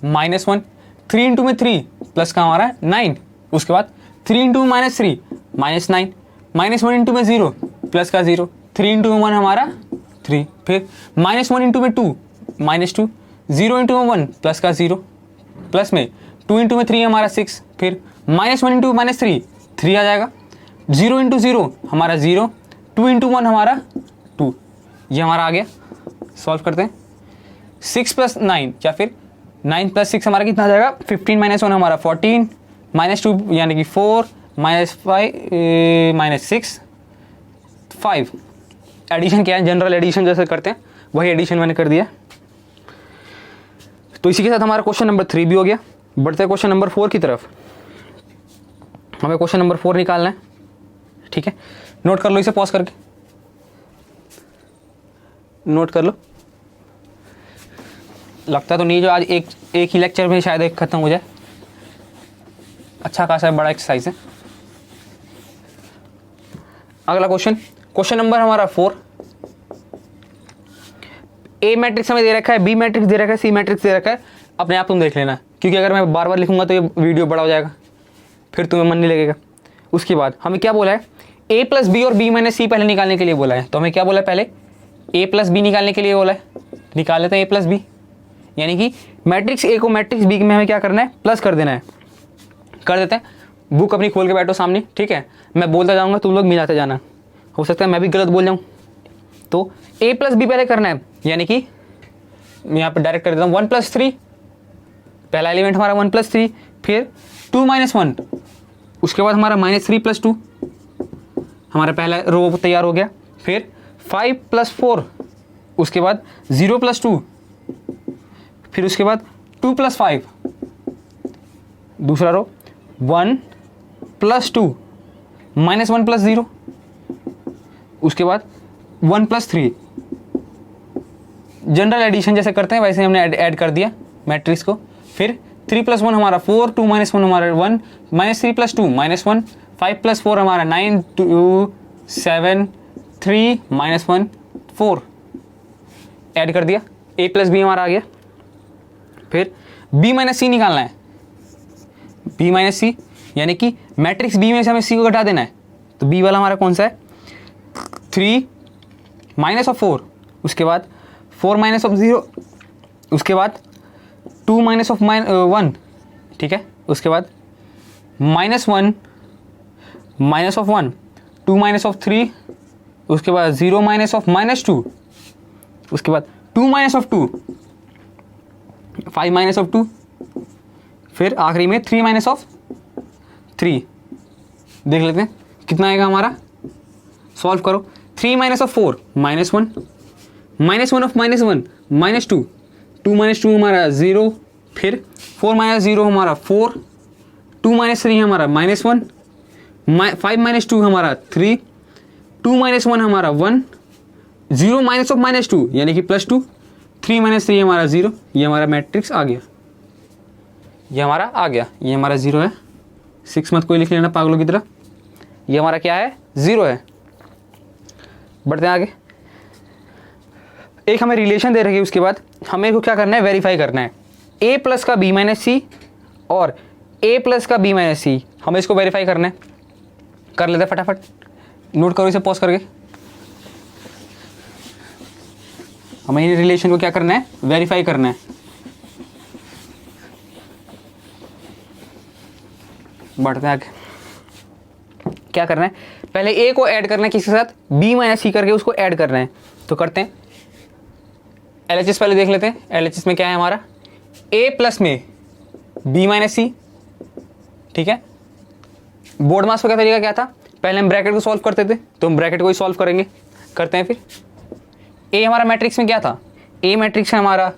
-1 3 इंटू में 3 प्लस का हमारा 9। उसके बाद 3 इंटू में -3 -9 -1 इंटू में 0 प्लस का 0 3 इंटू में 1 हमारा 3। फिर -1 इंटू में 2 -2 0 इंटू में 1 प्लस का 0 प्लस में 2 इंटू में 3 हमारा 6। फिर -1 इंटू -3 3 आ जाएगा। 0 इंटू 0 हमारा 0 2 इंटू 1 हमारा 2। ये हमारा आ गया। सॉल्व करते हैं। 6 + 9 या फिर 9 + 6 हमारा कितना आ जाएगा 15 - 1 हमारा 14 -2 यानी कि 4 -5 -6 5। एडिशन क्या है, जनरल एडिशन जैसे करते हैं वही एडिशन मैंने कर दिया। तो इसी के साथ हमारा क्वेश्चन नंबर 3 भी हो गया। बढ़ते हैं क्वेश्चन नंबर 4 की तरफ। हमें क्वेश्चन नंबर 4 निकालना है। ठीक है, नोट कर लो इसे पॉज करके, नोट कर लो। लगता तो नहीं जो आज एक ही लेक्चर में शायद एक खत्म हो जाए। अच्छा खासा बड़ा एक्सरसाइज है। अगला क्वेश्चन नंबर हमारा 4। ए मैट्रिक्स हमें दे रखा है, बी मैट्रिक्स दे रखा है, सी मैट्रिक्स दे रखा है। अपने आप तुम देख लेना, क्योंकि अगर मैं बार बार लिखूंगा तो ये वीडियो बड़ा हो जाएगा, फिर तुम्हें मन नहीं लगेगा। उसके बाद हमें क्या बोला है, ए प्लस बी और बी माइनस सी पहले निकालने के लिए बोला है। तो हमें क्या बोला है, पहले ए प्लस बी निकालने के लिए बोला है। निकाल लेते हैं ए प्लस बी, यानी कि मैट्रिक्स ए को मैट्रिक्स बी में हमें क्या करना है, प्लस कर देना है। कर देते हैं। बुक अपनी खोल के बैठो सामने, ठीक है। मैं बोलता जाऊँगा, तुम लोग मिलाते जाना। हो सकता है मैं भी गलत बोल जाऊँ। तो ए प्लस बी पहले करना है, यानी कि मैं यहाँ पर डायरेक्ट कर देता हूँ 1 + 3। पहला एलिमेंट हमारा 1 + 3, फिर 2 - 1, उसके बाद हमारा -3 + 2, हमारा पहला रो तैयार हो गया। फिर 5 + 4, उसके बाद 0 + 2, फिर उसके बाद 2 + 5, दूसरा रो 1 + 2 -1 + 0, उसके बाद 1 + 3। जनरल एडिशन जैसे करते हैं वैसे हमने ऐड कर दिया मैट्रिक्स को। फिर 3 + 1 हमारा 4, 2 - 1 हमारा 1, -3 + 2 -1, 5 + 4 हमारा 9, 2 7 3 -1 4 ऐड कर दिया। ए प्लस बी हमारा आ गया। फिर बी माइनस सी निकालना है, बी माइनस सी यानी कि मैट्रिक्स बी में से हमें सी को घटा देना है। तो बी वाला हमारा कौन सा है, 3 माइनस ऑफ 4, उसके बाद 4 माइनस ऑफ 0, उसके बाद 2 माइनस ऑफ 1, ठीक है, उसके बाद -1 माइनस ऑफ 1, 2 माइनस ऑफ 3, उसके बाद 0 माइनस ऑफ -2, उसके बाद 2 माइनस ऑफ 2, 5 माइनस ऑफ 2, फिर आखिरी में 3 माइनस ऑफ 3। देख लेते हैं कितना आएगा हमारा, सॉल्व करो। 3 माइनस ऑफ 4 -1, -1 ऑफ -1 -2, 2 माइनस 2 हमारा 0, फिर 4 माइनस 0 हमारा 4, 2 माइनस 3 हमारा -1, 5 माइनस 2 हमारा 3, 2 माइनस 1 हमारा 1, 0 माइनस ऑफ -2 यानी कि +2, 3 माइनस 3 हमारा 0। ये हमारा मैट्रिक्स आ गया, ये हमारा आ गया, ये हमारा 0 है। 6 मत कोई लिख लेना पागलों की तरह। ये हमारा क्या है, 0 है। बढ़ते हैं आगे। एक हमें रिलेशन दे रखी है, उसके बाद हमें को क्या करना है, वेरीफाई करना है। a प्लस का b माइनस सी और a प्लस का b माइनस सी, हमें इसको वेरीफाई करना है। कर लेते हैं फटाफट, नोट करो इसे पॉज करके। हमें इन रिलेशन को क्या करना है, वेरीफाई करना है। बढ़ते हैं आगे। क्या करना है, पहले a को ऐड करना है किसके साथ, b माइनस सी करके उसको ऐड करना है। तो करते हैं, LHS पहले देख लेते हैं। LHS में क्या है हमारा, a प्लस में b माइनस सी, ठीक है। बोर्ड मास का तरीका क्या था, पहले हम ब्रैकेट को सॉल्व करते थे, तो हम ब्रैकेट को ही सॉल्व करेंगे। करते हैं फिर। a हमारा मैट्रिक्स में क्या था, a मैट्रिक्स है हमारा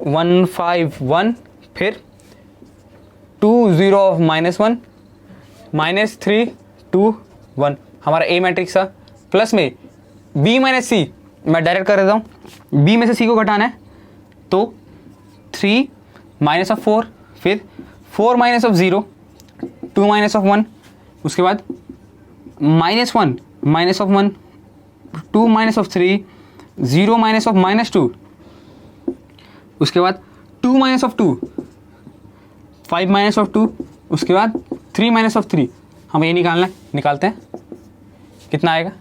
1 5 1, फिर 2 0 -1 -3 2 1 हमारा a मैट्रिक्स था। प्लस में b माइनस सी, मैं डायरेक्ट कर देता हूँ, b में से c को घटाना है, तो 3 माइनस ऑफ 4, फिर 4 माइनस ऑफ 0, 2 माइनस ऑफ 1, उसके बाद -1 minus of 1, 2 minus of 3, 0 minus of -2, उसके बाद 2 माइनस ऑफ 2, 5 माइनस ऑफ 2, उसके बाद 3 माइनस ऑफ 3। हमें ये निकालना है, निकालते हैं। कितना आएगा,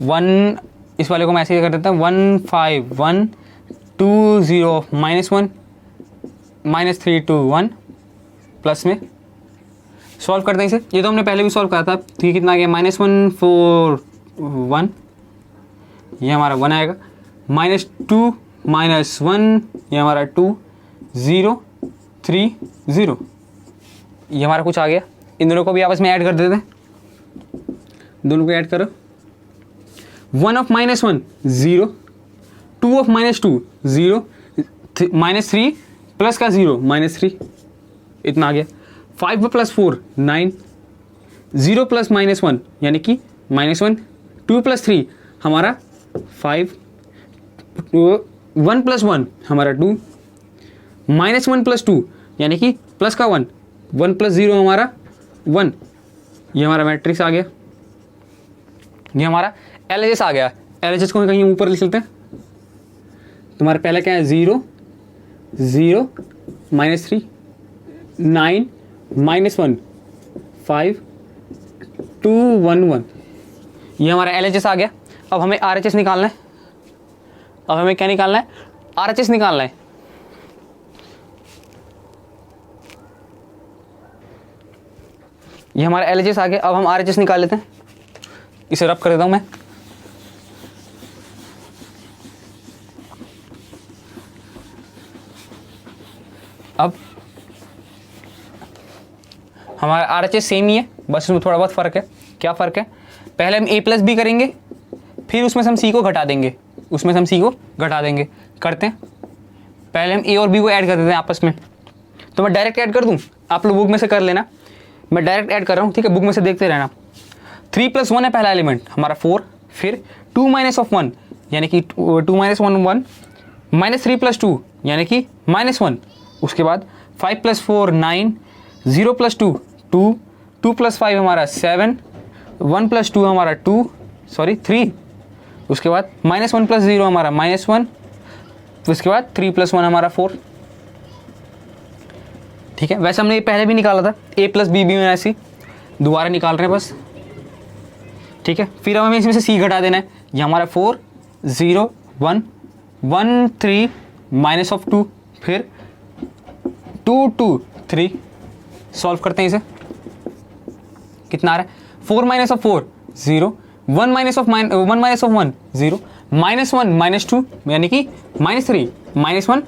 1, इस वाले को मैं ऐसे कर देता हूँ, 1 5 1 2 0 -1 -3 2 1, प्लस में सॉल्व करते हैं इसे। ये तो हमने पहले भी सॉल्व करा था। ठीक, कितना आ गया, -1 4 1, ये हमारा 1 आएगा, -2 -1, ये हमारा 2 0 3 0, ये हमारा कुछ आ गया। इन दोनों को भी आपस में ऐड कर देते हैं, दोनों को ऐड करो। 1 ऑफ -1 0, 2 ऑफ -2 0, -3 प्लस का 0 -3, इतना आ गया। 5 प्लस 4 9, 0 प्लस -1 यानी कि -1, 2 प्लस 3 हमारा 5, 1 प्लस 1 हमारा 2, -1 प्लस 2 यानी कि प्लस का 1, 1 प्लस 0 हमारा 1। ये हमारा मैट्रिक्स आ गया, ये हमारा LHS आ गया। LHS को कहीं ऊपर लिख लेते हैं। तुम्हारा पहला क्या है, 0 0 -3 9 -1 5 2 1 1, ये हमारा LHS आ गया। अब हमें RHS निकालना है। अब हमें क्या निकालना है, RHS निकालना है। ये हमारा LHS आ गया। अब हम RHS निकाल लेते हैं। इसे रब कर देता हूं मैं। अब हमारा RHS सेम ही है, बस इसमें थोड़ा बहुत फ़र्क है। क्या फ़र्क है, पहले हम a प्लस बी करेंगे, फिर उसमें से हम c को घटा देंगे, उसमें से हम c को घटा देंगे। करते हैं, पहले हम a और b को ऐड कर देते हैं आपस में। तो मैं डायरेक्ट ऐड कर दूं, आप लोग बुक में से कर लेना, मैं डायरेक्ट ऐड कर रहा हूँ, ठीक है। बुक में से देखते रहना। 3 + 1 है पहला एलिमेंट हमारा 4, फिर 2 माइनस ऑफ 1 यानी कि 2 माइनस 1 1, -3 + 2 यानी कि -1, उसके बाद 5 + 4 9, 0 + 2 2, 2 + 5 हमारा 7, 1 + 2 हमारा 3, उसके बाद -1 + 0 हमारा -1, उसके बाद 3 + 1 हमारा 4। ठीक है, वैसे हमने ये पहले भी निकाला था, a + b b में c, दोबारा निकाल रहे हैं बस। ठीक है, फिर हमें इसमें से c घटा देना है। ये हमारा 4 0 1 1 3 -2, फिर 2 2 3। सॉल्व करते हैं इसे, कितना आ रहा है? 4 - 4 0, 1 - 1 0, -1 -2 यानी कि -3, -1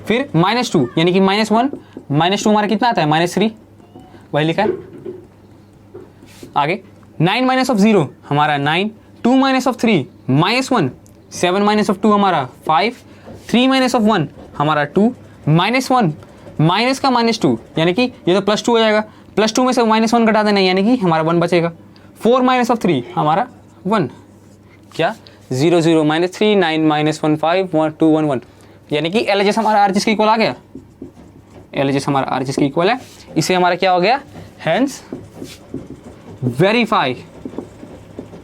फिर -2 यानी कि -1 -2 हमारा कितना आता है? -3, वही लिखा है। आगे 9 - 0 हमारा 9, 2 - 3 -1, 7 - 2 हमारा 5, 3 - 1 हमारा 2, -1 माइनस का -2 यानी कि ये तो +2 हो जाएगा, +2 में से -1 घटा देना यानी कि हमारा 1 बचेगा। 4 - 3 हमारा 1, क्या 0 0 -3 9 -1 5 1 2 1 1 यानी कि LHS हमारा RHS के इक्वल आ गया। LHS हमारा RHS के इक्वल है। इसे हमारा क्या हो गया? Hence verify.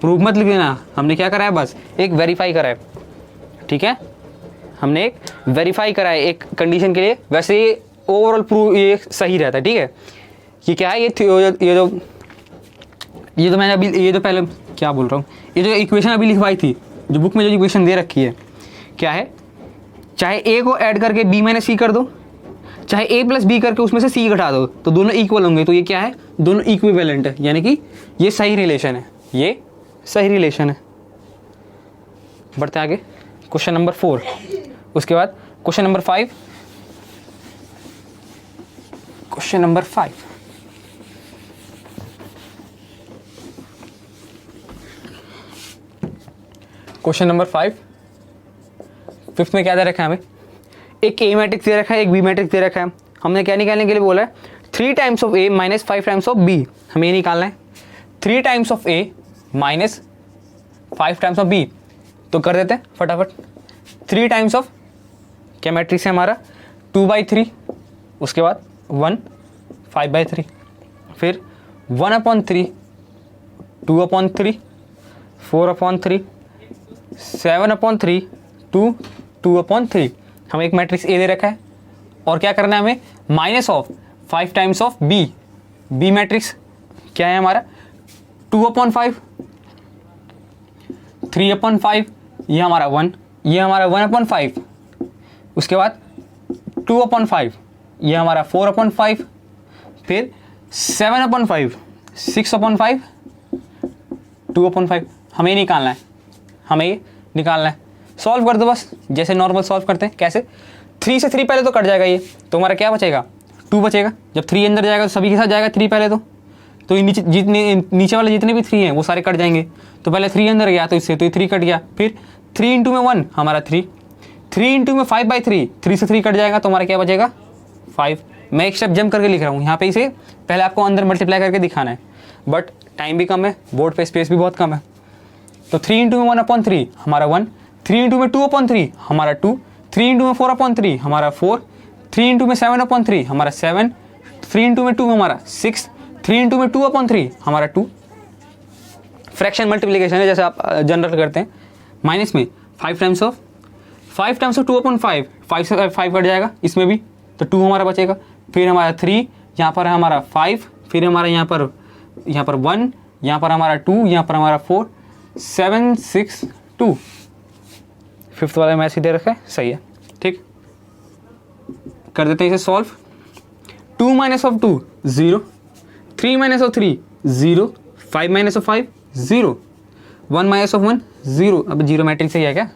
प्रूफ मत लिख देना, हमने क्या करा है? बस एक वेरीफाई करा है। ठीक है, हमने एक वेरीफाई करा है एक कंडीशन के लिए। वैसे ये ओवरऑल प्रूफ ये सही रहता है। ठीक है, ये क्या है? ये तो मैंने अभी ये तो पहले क्या बोल रहा हूँ, ये जो इक्वेशन अभी लिखवाई थी, जो बुक में जो इक्वेशन दे रखी है, क्या है? चाहे a को ऐड करके b - c कर दो, चाहे a + b करके उसमें से c घटा दो, तो दोनों इक्वल होंगे। तो ये क्या है? दोनों इक्विवेलेंट है, यानी कि ये सही रिलेशन है, ये सही रिलेशन है। बढ़ते आगे, क्वेश्चन नंबर 4। उसके बाद question number 5। Question number 5, question number 5, fifth में क्या दे रखा है हमें? एक a मैट्रिक्स दे रखा है, एक b मैट्रिक्स दे रखा है। हमने क्या निकालने के लिए बोला है? 3 times of a - 5 times of b। हमें ये निकालना है, 3 times of a - 5 times of b। तो कर देते हैं फटाफट। 3 टाइम्स ऑफ क्या मैट्रिक्स है हमारा? 2/3, उसके बाद 1 5/3, फिर 1/3 2/3 4/3 7/3 2 2/3। हमें एक मैट्रिक्स ए दे रखा है और क्या करना है हमें? -5 times of B. B matrix क्या है हमारा? 2/5 3/5, ये हमारा 1, ये हमारा 1/5, उसके बाद 2/5, ये हमारा 4/5, फिर 7/5 6/5 2/5। हमें निकालना है, हमें ये निकालना है। सॉल्व कर दो बस, जैसे नॉर्मल सॉल्व करते हैं। कैसे? 3 से 3 पहले तो कट जाएगा, ये तो हमारा क्या बचेगा? 2 बचेगा। जब 3 अंदर जाएगा तो सभी के साथ जाएगा 3 पहले, तो ये नीचे वाले जितने भी 3 हैं वो सारे कट जाएंगे। तो पहले 3 अंदर गया तो इससे तो ये 3 कट गया, फिर 3 × 1 हमारा 3, 3 × 5/3, 3 से 3 कट जाएगा तो हमारा क्या बचेगा? 5। मैं एक स्टेप जंप करके लिख रहा हूँ यहाँ पे, इसे पहले आपको अंदर मल्टीप्लाई करके दिखाना है, बट टाइम भी कम है, बोर्ड पे स्पेस भी बहुत कम है। तो 3 × 1/3 हमारा 1, 3 × 2/3 हमारा 2, 3 × 4/3 हमारा 4, 3 × 7/3 हमारा 7, 3 × 2 हमारा 6, 3 × 2/3 हमारा 2। फ्रैक्शन मल्टीप्लिकेशन है जैसे आप जनरल करते हैं। माइनस में 5 टाइम्स ऑफ 2/5, 5 से 5 कट जाएगा इसमें भी, तो 2 हमारा बचेगा। फिर हमारा 3, यहाँ पर है हमारा 5, फिर हमारा यहाँ पर 1, यहाँ पर हमारा 2, यहाँ पर हमारा 4 7 6 2। फिफ्थ वाला मैच ही दे रखा है, सही है। ठीक, कर देते हैं इसे सॉल्व। 2 - 2 0, 3 - 3 0, 5 - 5 0, 1 - 1 0। अब जीरो मैट्रिक्स ही है क्या?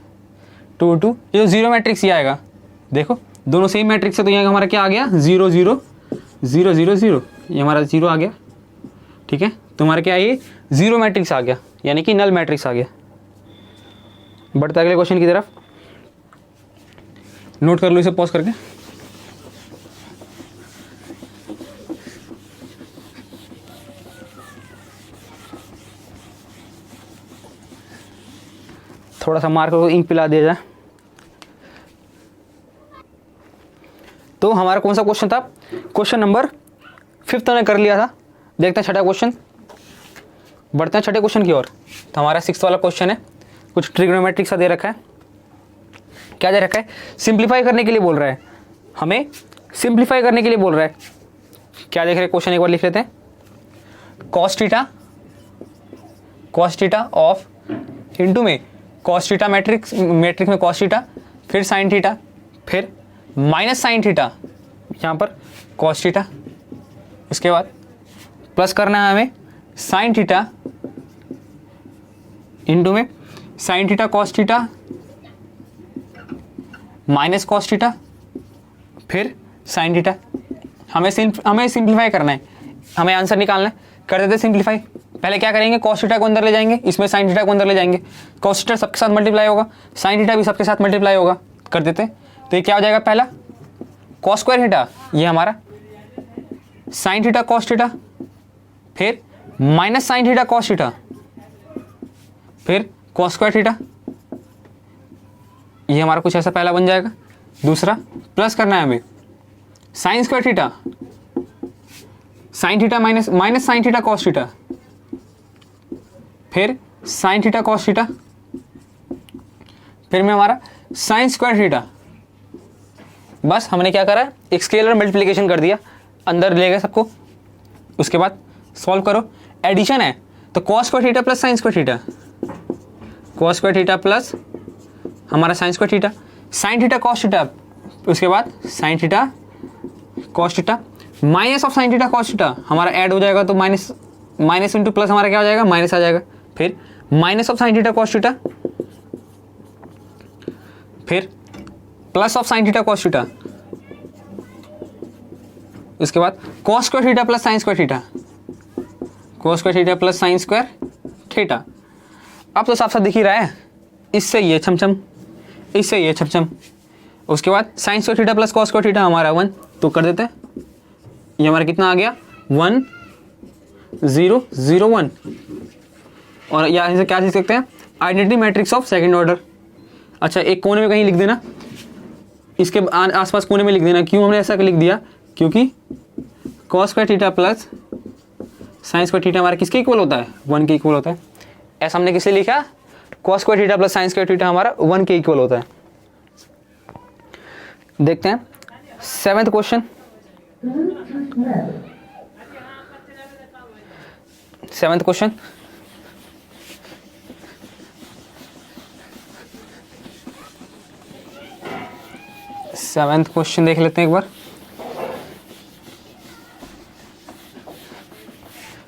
2 2, ये तो जीरो मैट्रिक्स ही आएगा। देखो दोनों सेम मैट्रिक्स है, तो यहाँ हमारा क्या आ गया? 0 0 0 0 0, ये हमारा 0 आ गया। ठीक है, तो हमारा क्या है? ये जीरो मैट्रिक्स आ गया, यानी कि नल मैट्रिक्स आ गया। बढ़ते अगले क्वेश्चन की तरफ, नोट कर लो इसे पॉज करके। थोड़ा सा मार्कर को इंक पिला दिया जाए। तो हमारा कौन सा क्वेश्चन था? क्वेश्चन नंबर 5 ने कर लिया था। देखते हैं छठा क्वेश्चन। बढ़ते हैं छठे क्वेश्चन की ओर। तो हमारा 6th वाला क्वेश्चन है, कुछ ट्रिग्नोमेट्रिक सा दे रखा है। क्या दे रखा है, सिंप्लीफाई करने के लिए बोल रहा है, हमें सिंप्लीफाई करने के लिए बोल रहा है। क्या देख रहे हैं क्वेश्चन, एक बार लिख लेते हैं। कॉस थीटा ऑफ इंटू में कॉस थीटा, मैट्रिक्स में कॉस थीटा, फिर साइन थीटा, फिर माइनस साइन थीटा, यहाँ पर कॉस थीटा, इसके बाद प्लस करना है हमें साइन थीटा इंटू में sign theta cos theta minus cos theta, फिर साइन थीटा। हमें सिंप्लीफाई करना है, हमें आंसर निकालना है। कर देते सिंप्लीफाई। पहले क्या करेंगे, कॉस थीटा को अंदर ले जाएंगे, इसमें साइन थीटा को अंदर ले जाएंगे। कॉस थीटा सबके साथ मल्टीप्लाई होगा, साइन थीटा भी सबके साथ मल्टीप्लाई होगा। कर देते हैं, तो ये क्या हो जाएगा, पहला कॉस स्क्वायर थीटा, ये हमारा साइन थीटा कॉस थीटा, फिर minus sign theta cos theta, फिर कॉस स्क्वायर थीटा, ये हमारा कुछ ऐसा पहला बन जाएगा। दूसरा प्लस करना है हमें sign square theta, sine theta minus sign theta cos theta, फिर साइन थीटा कॉस थीटा, फिर में हमारा साइन स्क्वायर थीटा। बस हमने क्या करा, एक स्केलर मल्टीप्लिकेशन कर दिया, अंदर ले गए सबको। उसके बाद सॉल्व करो, एडिशन है तो cos square theta plus sine square theta, cos square theta plus हमारा sine square theta, sine theta cos theta, उसके बाद sine theta cos theta, minus of sine theta cos theta हमारा ऐड हो जाएगा, तो माइनस इंटू प्लस हमारा क्या हो जाएगा, माइनस आ जाएगा। फिर minus of sine theta cos theta, फिर plus of sine theta cos theta, उसके बाद cos square theta plus sine square theta, cos square theta plus sine square theta. अब तो साफ साफ दिख ही रहा है, इससे ये छमछम, इससे ये छमछम। उसके बाद sign square theta plus cos square theta हमारा 1, तो कर देते हैं। ये हमारा कितना आ गया, 1 0 0 1। और यहाँ से क्या लिख सकते हैं, identity matrix of second order. अच्छा, एक कोने में कहीं लिख देना, इसके आसपास कोने में लिख देना। क्यों हमने ऐसा लिख दिया, क्योंकि cos square theta plus sine square theta हमारा किसके इक्वल होता है, 1 के इक्वल होता है। ऐसा हमने किससे लिखा, cos square theta plus sine square theta हमारा 1 के इक्वल होता है। देखते हैं 7th क्वेश्चन। 7th क्वेश्चन, देख लेते हैं एक बार।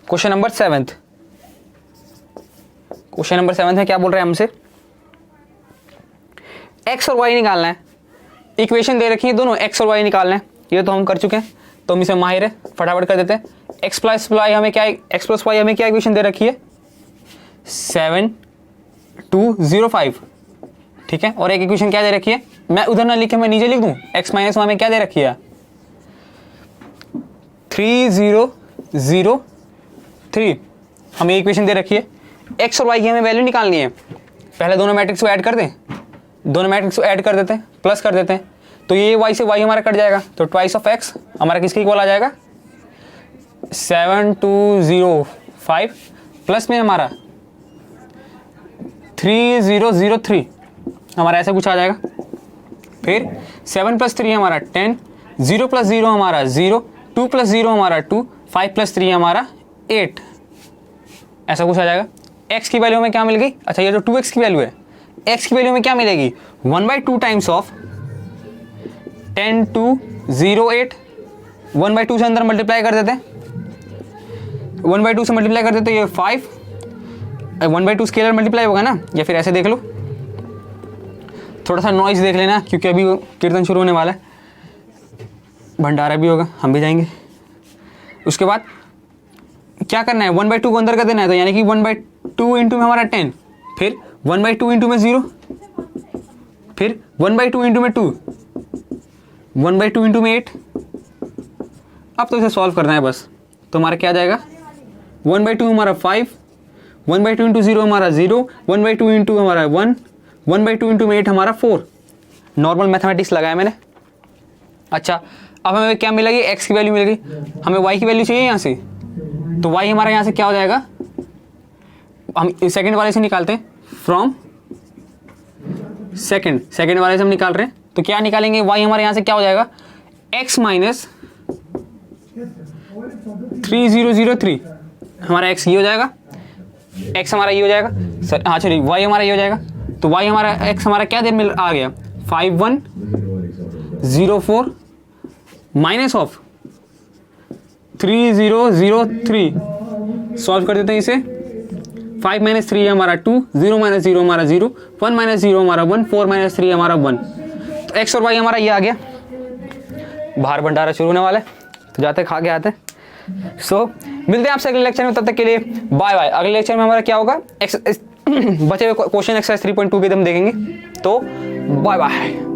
क्वेश्चन नंबर 7 में क्या बोल रहे हैं हमसे, एक्स और वाई निकालना है। इक्वेशन दे रखी है, दोनों एक्स और वाई निकालना है। ये तो हम कर चुके हैं, तो हम इसे माहिर है, फटाफट कर देते हैं। एक्स प्लस वाई हमें क्या इक्वेशन दे रखी है, 7 2 0 5, ठीक है। और एक इक्वेशन क्या दे रखी है, मैं उधर ना लिखे मैं नीचे लिख दूं, एक्स माइनस वाई में क्या दे रखी है, 3 0 0 3। हमें इक्वेशन दे रखी है, एक्स और वाई की हमें वैल्यू निकालनी है। पहले दोनों मैट्रिक्स को ऐड कर दें, दोनों मैट्रिक्स को ऐड कर देते हैं, प्लस कर देते हैं, तो ये वाई से वाई हमारा कट जाएगा, तो ट्वाइस ऑफ एक्स हमारा किसके इक्वल आ जाएगा, 7 2 0 5 प्लस में हमारा 3 0 0 3 हमारा ऐसा कुछ आ जाएगा। फिर 7 + 3 हमारा 10, 0 + 0 हमारा 0, 2 + 0 हमारा 2, 5 + 3 हमारा 8, ऐसा कुछ आ जाएगा। x की वैल्यू में क्या मिल गई, अच्छा ये जो 2x की वैल्यू है, x की वैल्यू में क्या मिलेगी, 1/2 टाइम्स ऑफ 10 2 0 8, 1/2 से अंदर मल्टीप्लाई कर देते हैं, 1/2 से मल्टीप्लाई कर देते, ये 5, 1/2 स्केलर मल्टीप्लाई होगा ना, या फिर ऐसे देख लो, थोड़ा सा नॉइज देख लेना, क्योंकि अभी कीर्तन शुरू होने वाला है, भंडारा भी होगा, हम भी जाएंगे। उसके बाद क्या करना है, 1/2 को अंदर कर देना है, तो यानी कि 1/2 इंटू में हमारा 10, फिर 1/2 इंटू में 0, फिर 1/2 इंटू में 2, 1/2 इंटू में 8। अब तो इसे सॉल्व करना है बस, तो हमारा क्या जाएगा, 1/2 हमारा 5, 1/2 इंटू 0 हमारा 0, 1/2 इंटू हमारा 1, 1/2 इंटू में 8 हमारा 4। नॉर्मल मैथमेटिक्स लगाया मैंने। अच्छा, अब हमें क्या मिलेगी, एक्स की वैल्यू मिलेगी, हमें वाई की वैल्यू चाहिए यहाँ से, तो y हमारा यहाँ से क्या हो जाएगा, हम सेकंड वाले से निकालते हैं, फ्रॉम सेकेंड वाले से हम निकाल रहे हैं, तो क्या निकालेंगे, y हमारे यहाँ से क्या हो जाएगा, x माइनस 3003, हमारा x ये हो जाएगा, x हमारा ये हो जाएगा सर, हाँ चलिए y हमारा ये हो जाएगा, तो y हमारा x हमारा क्या देर में आ गया 5104 माइनस ऑफ 3003, सॉल्व कर देते हैं इसे, 5 माइनस 3 हमारा 2, 0 माइनस 0 हमारा 0, 1 माइनस 0 हमारा 1, 4 माइनस 3 हमारा 1, तो x और y हमारा ये आ गया, बाहर भंडारा शुरू होने वाला है, तो जाते खा के आते हैं। सो मिलते हैं आपसे अगले लेक्चर में, तब तक के लिए बाय बाय। अगले लेक्चर में हमारा क्या होगा, बचे हुए क्वेश्चन एक्सरसाइज 3.2 भी हम देखेंगे, तो बाय बाय।